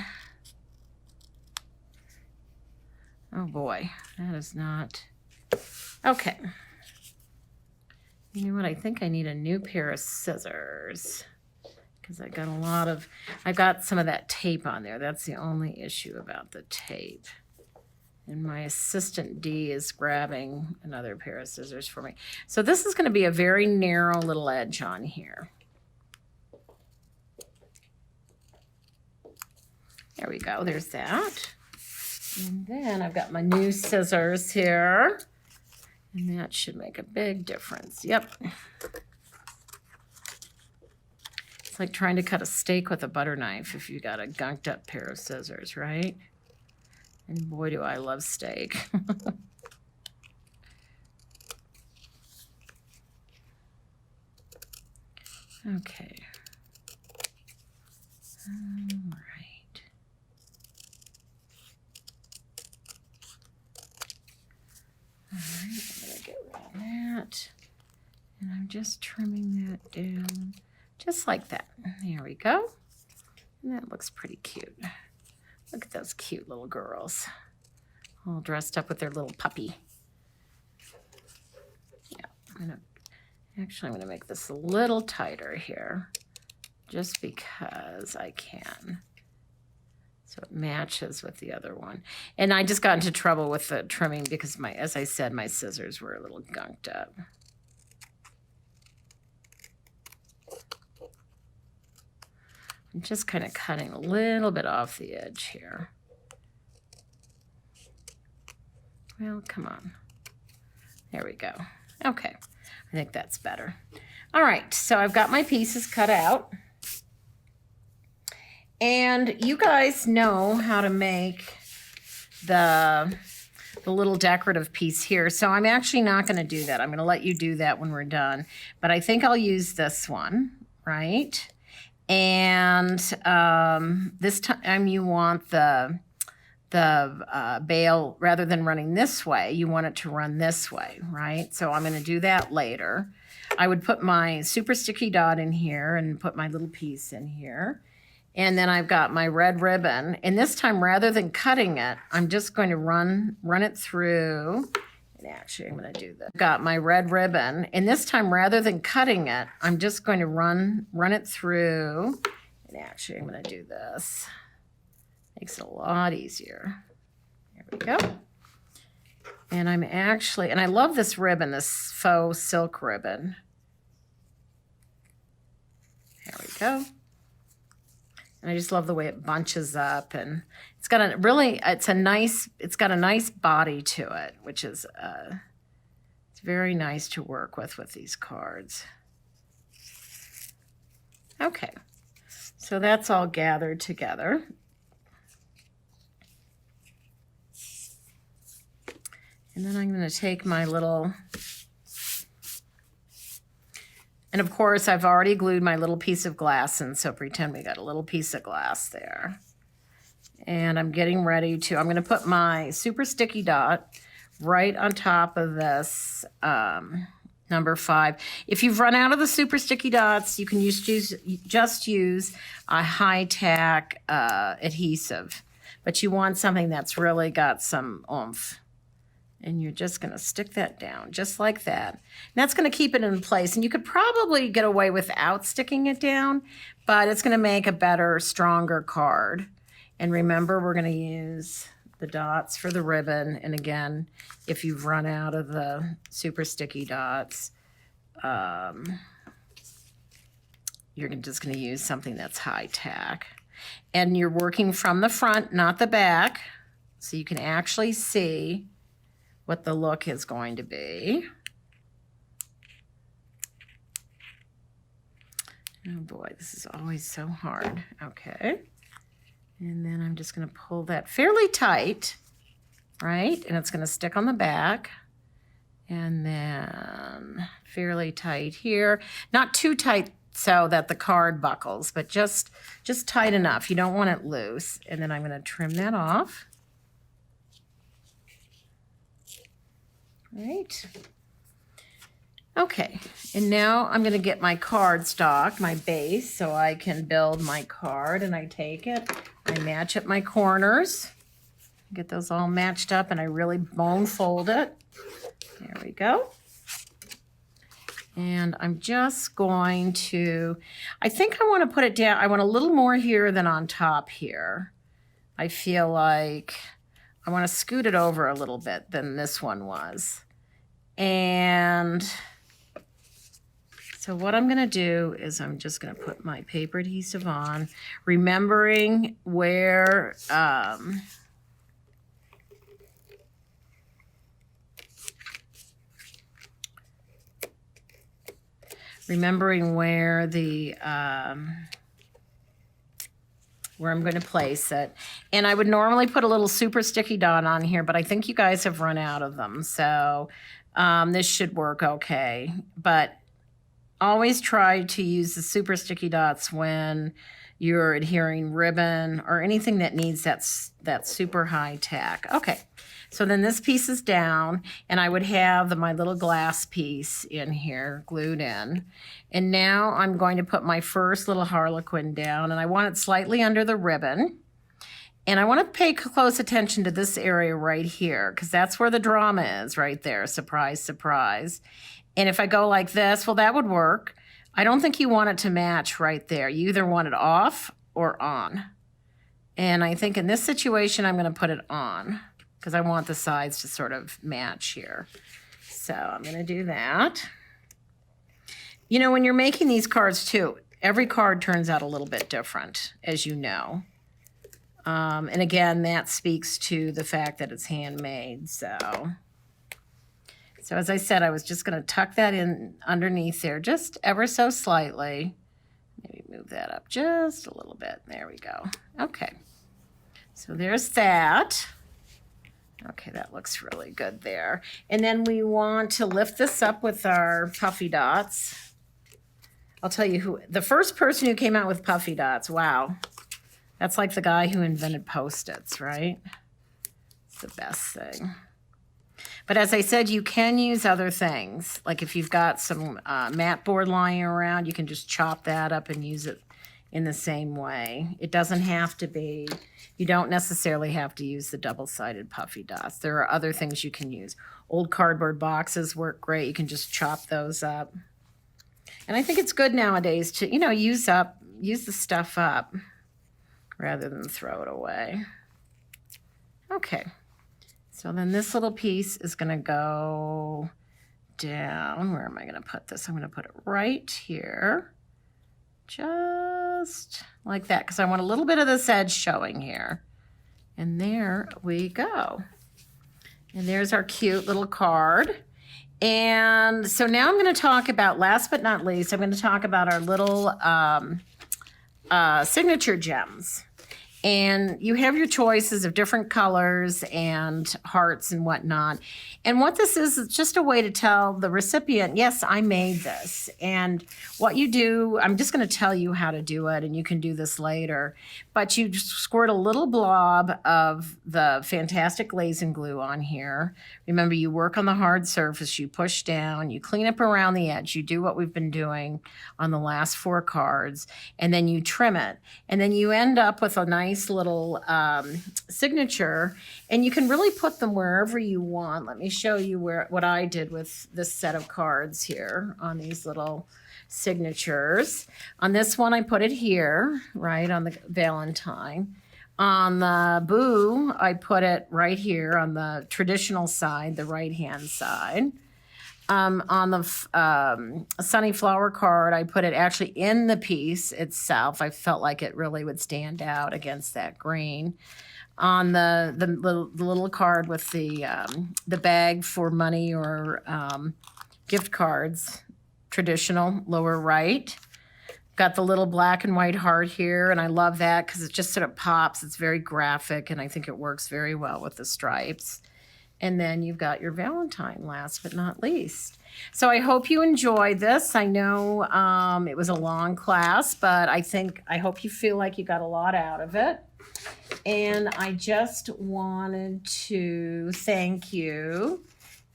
Oh boy, that is not, okay. You know what, I think I need a new pair of scissors because I've got some of that tape on there. That's the only issue about the tape. And my assistant D is grabbing another pair of scissors for me. So this is gonna be a very narrow little edge on here. There we go, there's that. And then I've got my new scissors here, and that should make a big difference. Yep. It's like trying to cut a steak with a butter knife if you got a gunked up pair of scissors, right? And boy, do I love steak. Okay. All right. All right, I'm gonna get rid of that. And I'm just trimming that down just like that. There we go. And that looks pretty cute. Look at those cute little girls, all dressed up with their little puppy. Yeah, I'm gonna make this a little tighter here, just because I can. so it matches with the other one. And I just got into trouble with the trimming because as I said, my scissors were a little gunked up. I'm just kind of cutting a little bit off the edge here. Well, come on. There we go. Okay, I think that's better. All right, so I've got my pieces cut out. And you guys know how to make the little decorative piece here. So I'm actually not going to do that. I'm going to let you do that when we're done. But I think I'll use this one, right? And this time you want the bail, rather than running this way, you want it to run this way, right? So I'm going to do that later. I would put my super sticky dot in here and put my little piece in here. And then I've got my red ribbon. And this time, rather than cutting it, I'm just going to run it through. And actually, I'm going to do this. Got my red ribbon. And this time, rather than cutting it, I'm just going to run it through. And actually, I'm going to do this. Makes it a lot easier. There we go. And I'm actually, and I love this ribbon, this faux silk ribbon. There we go. And I just love the way it bunches up, and it's got a really, it's got a nice body to it, which is, it's very nice to work with these cards. Okay, so that's all gathered together. And then I'm going to take my little, and of course I've already glued my little piece of glass in, so pretend we got a little piece of glass there. And I'm getting ready to, I'm going to put my super sticky dot right on top of this number 5. If you've run out of the super sticky dots, you can just use a high-tack adhesive, but you want something that's really got some oomph. And you're just going to stick that down just like that. And that's going to keep it in place. And you could probably get away without sticking it down, but it's going to make a better, stronger card. And remember, we're going to use the dots for the ribbon. And again, if you've run out of the super sticky dots, you're just going to use something that's high tack. And you're working from the front, not the back, so you can actually see what the look is going to be. Oh boy, this is always so hard. Okay. And then I'm just going to pull that fairly tight, right? And it's going to stick on the back. And then fairly tight here. Not too tight so that the card buckles, but just tight enough. You don't want it loose. And then I'm going to trim that off. Right. Okay, and now I'm going to get my card stock, my base, so I can build my card. And I take it, I match at my corners, get those all matched up, and I really bone fold it. There we go. And I'm just going to, I think I want to put it down. I want a little more here than on top here. I feel like I want to scoot it over a little bit than this one was. And so what I'm going to do is I'm just going to put my paper adhesive on, remembering where the where I'm going to place it. And I would normally put a little super sticky dot on here, but I think you guys have run out of them. So this should work okay. But always try to use the super sticky dots when you're adhering ribbon or anything that needs that super high tack. Okay, so then this piece is down, and I would have my little glass piece in here glued in. And now I'm going to put my first little harlequin down, and I want it slightly under the ribbon. And I want to pay close attention to this area right here, because that's where the drama is right there. Surprise, surprise. And if I go like this, well, that would work. I don't think you want it to match right there. You either want it off or on. And I think in this situation, I'm going to put it on because I want the sides to sort of match here. So I'm going to do that. You know, when you're making these cards too, every card turns out a little bit different, as you know. And again, that speaks to the fact that it's handmade. So as I said, I was just going to tuck that in underneath there just ever so slightly. Maybe move that up just a little bit. There we go. Okay. So there's that. Okay, that looks really good there. And then we want to lift this up with our puffy dots. I'll tell you who, the first person who came out with puffy dots, wow. That's like the guy who invented Post-its, right? It's the best thing. But as I said, you can use other things. Like if you've got some mat board lying around, you can just chop that up and use it in the same way. It doesn't have to be, you don't necessarily have to use the double-sided puffy dots. There are other things you can use. Old cardboard boxes work great. You can just chop those up. And I think it's good nowadays to, you know, use the stuff up rather than throw it away. Okay. So then this little piece is going to go down. Where am I going to put this? I'm going to put it right here. Just like that, because I want a little bit of this edge showing here. And there we go. And there's our cute little card. And so now I'm going to talk about, last but not least, I'm going to talk about our little signature gems. And you have your choices of different colors and hearts and whatnot. And what this is just a way to tell the recipient, yes, I made this. And what you do, I'm just going to tell you how to do it, and you can do this later. But you just squirt a little blob of the fantastic glazing glue on here. Remember, you work on the hard surface, you push down, you clean up around the edge, you do what we've been doing on the last 4 cards, and then you trim it. And then you end up with a nice little signature, and you can really put them wherever you want. Let me show you what I did with this set of cards here on these little signatures. On this one, I put it here, right on the Valentine. On the Boo, I put it right here on the traditional side, the right-hand side. On the Sunny Flower card, I put it actually in the piece itself. I felt like it really would stand out against that green. On the little card with the bag for money or gift cards, traditional, lower right. Got the little black and white heart here, and I love that because it just sort of pops. It's very graphic, and I think it works very well with the stripes. And then you've got your Valentine, last but not least. So I hope you enjoyed this. I know it was a long class, but I hope you feel like you got a lot out of it. And I just wanted to thank you.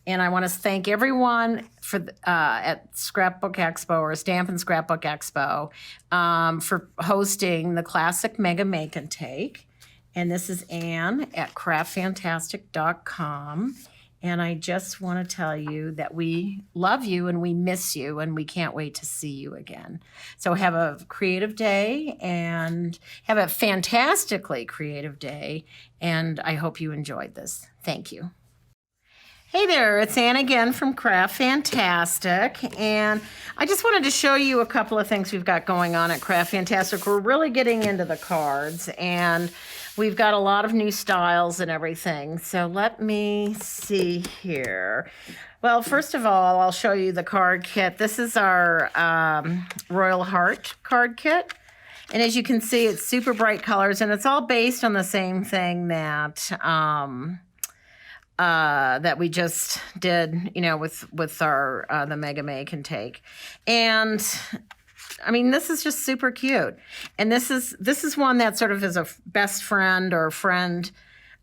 And I want to thank everyone for at Scrapbook Expo or Stampin' Scrapbook Expo for hosting the Classic Mega Make and Take. And this is Anne at craftfantastic.com. And I just want to tell you that we love you and we miss you and we can't wait to see you again. So have a creative day and have a fantastically creative day. And I hope you enjoyed this. Thank you. Hey there, it's Anne again from Craft Fantastic, and I just wanted to show you a couple of things we've got going on at Craft Fantastic. We're really getting into the cards, and we've got a lot of new styles and everything. So let me see here. Well, first of all, I'll show you the card kit. This is our Royal Heart card kit. And as you can see, it's super bright colors, and it's all based on the same thing that that we just did, you know, with our the Mega Make and Take. And I mean, this is just super cute. And this is one that sort of is a best friend or friend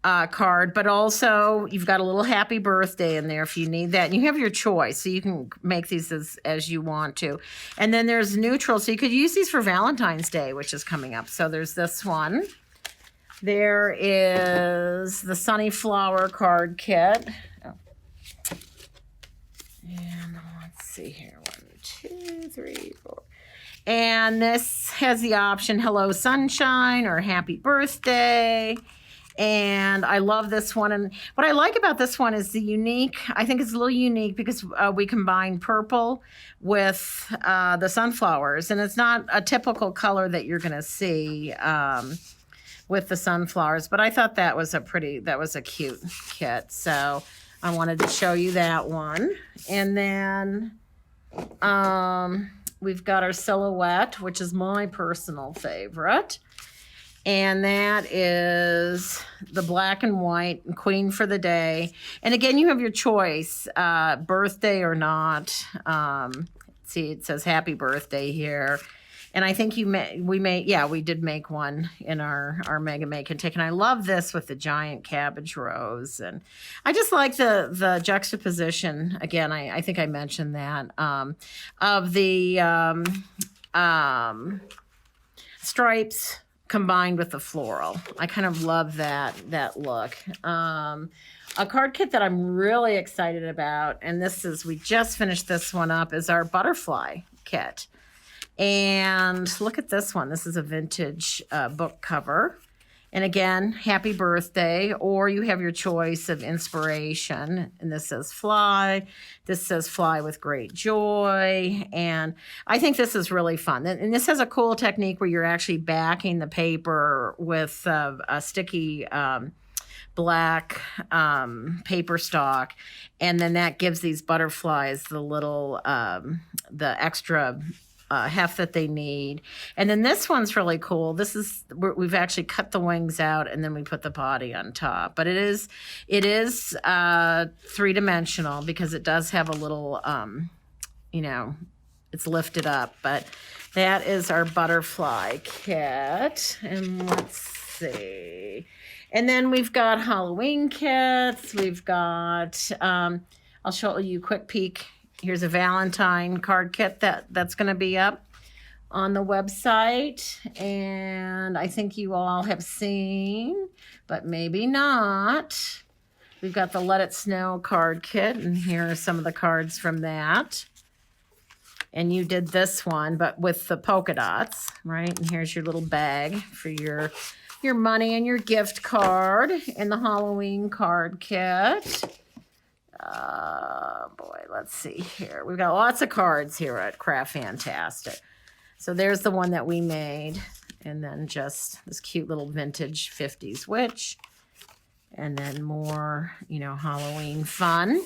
card, but also you've got a little happy birthday in there if you need that. And you have your choice, so you can make these as you want to. And then there's neutral, so you could use these for Valentine's Day, which is coming up. So there's this one. There is the Sunny Flower card kit. Oh. And let's see here. 1, 2, 3, 4. And this has the option, hello sunshine or happy birthday. And I love this one. And what I like about this one is the unique, I think it's a little unique because we combine purple with the sunflowers. And it's not a typical color that you're going to see with the sunflowers. But I thought that was a cute kit. So I wanted to show you that one. And then we've got our silhouette, which is my personal favorite. And that is the black and white queen for the day. And again, you have your choice, birthday or not. See, it says happy birthday here. And I think we did make one in our Mega Make and Take. And I love this with the giant cabbage rows. And I just like the juxtaposition. Again, I think I mentioned that, of the stripes combined with the floral. I kind of love that look. A card kit that I'm really excited about, and we just finished this one up, is our butterfly kit. And look at this one. This is a vintage book cover. And again, happy birthday, or you have your choice of inspiration. And this says fly. This says fly with great joy. And I think this is really fun. And this has a cool technique where you're actually backing the paper with a sticky black paper stock. And then that gives these butterflies the little, the extra heft that they need. And then this one's really cool. We've actually cut the wings out and then we put the body on top. But it is three-dimensional because it does have a little, it's lifted up. But that is our butterfly kit. And let's see. And then we've got Halloween kits. We've got, I'll show you a quick peek. Here's a Valentine card kit that's going to be up on the website. And I think you all have seen, but maybe not. We've got the Let It Snow card kit. And here are some of the cards from that. And you did this one, but with the polka dots, right? And here's your little bag for your money and your gift card in the Halloween card kit. Boy, let's see here. We've got lots of cards here at Craft Fantastic. So there's the one that we made. And then just this cute little vintage 50s witch. And then more, Halloween fun.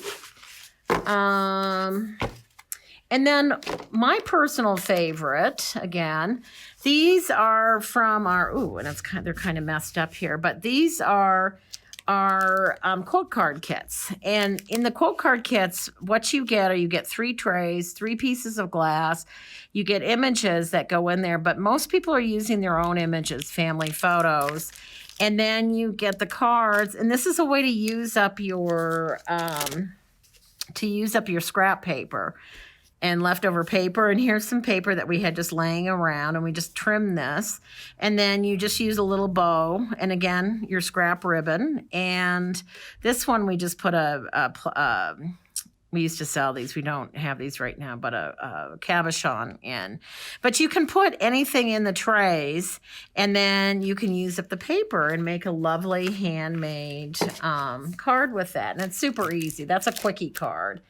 And then my personal favorite, again, these are from they're kind of messed up here, but these are our quote card kits. And in the quote card kits, what you get 3 trays, 3 pieces of glass. You get images that go in there, but most people are using their own images, family photos. And then you get the cards, and this is a way to use up your scrap paper and leftover paper. And here's some paper that we had just laying around, and we just trimmed this. And then you just use a little bow, and again, your scrap ribbon. And this one we just put we used to sell these. We don't have these right now, but a cabochon in. But you can put anything in the trays, and then you can use up the paper and make a lovely handmade card with that. And it's super easy. That's a quickie card.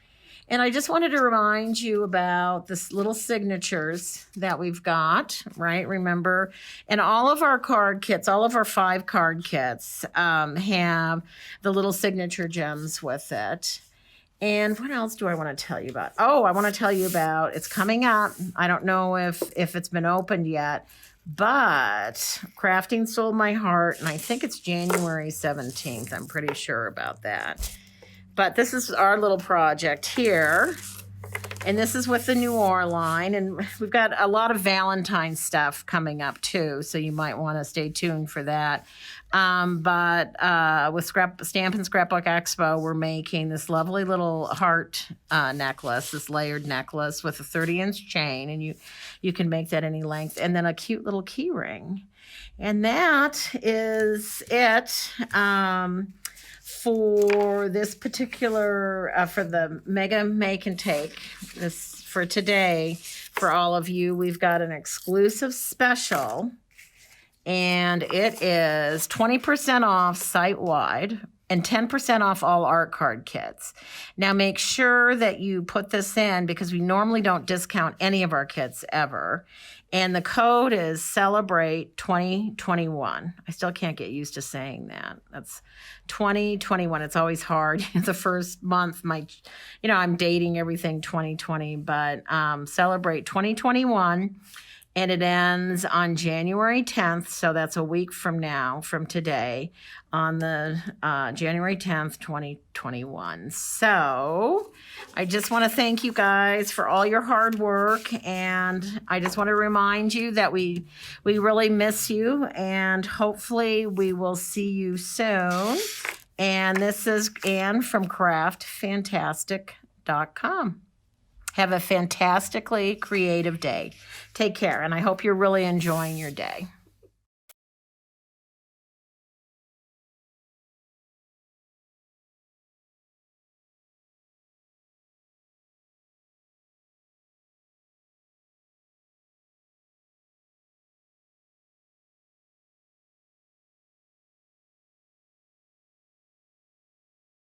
And I just wanted to remind you about this little signatures that we've got, right? Remember, and all of our card kits, all of our 5 card kits have the little signature gems with it. And what else do I want to tell you about? Oh, I want to tell you about, it's coming up. I don't know if it's been opened yet, but Crafting Stole My Heart, and I think it's January 17th. I'm pretty sure about that. But this is our little project here. And this is with the Noir line. And we've got a lot of Valentine stuff coming up too. So you might want to stay tuned for that. But with Stamp and Scrapbook Expo, we're making this lovely little heart necklace, this layered necklace with a 30-inch chain. And you can make that any length. And then a cute little key ring. And that is it. For this particular, for the Mega Make and Take, this for today, for all of you. We've got an exclusive special, and it is 20% off site-wide and 10% off all art card kits. Now make sure that you put this in because we normally don't discount any of our kits ever. And the code is Celebrate 2021. I still can't get used to saying that. That's 2021. It's always hard. The first month, I'm dating everything 2020, but Celebrate 2021. And it ends on January 10th, so that's a week from now, from today, on the January 10th, 2021. So I just want to thank you guys for all your hard work, and I just want to remind you that we really miss you, and hopefully we will see you soon. And this is Anne from craftfantastic.com. Have a fantastically creative day. Take care, and I hope you're really enjoying your day.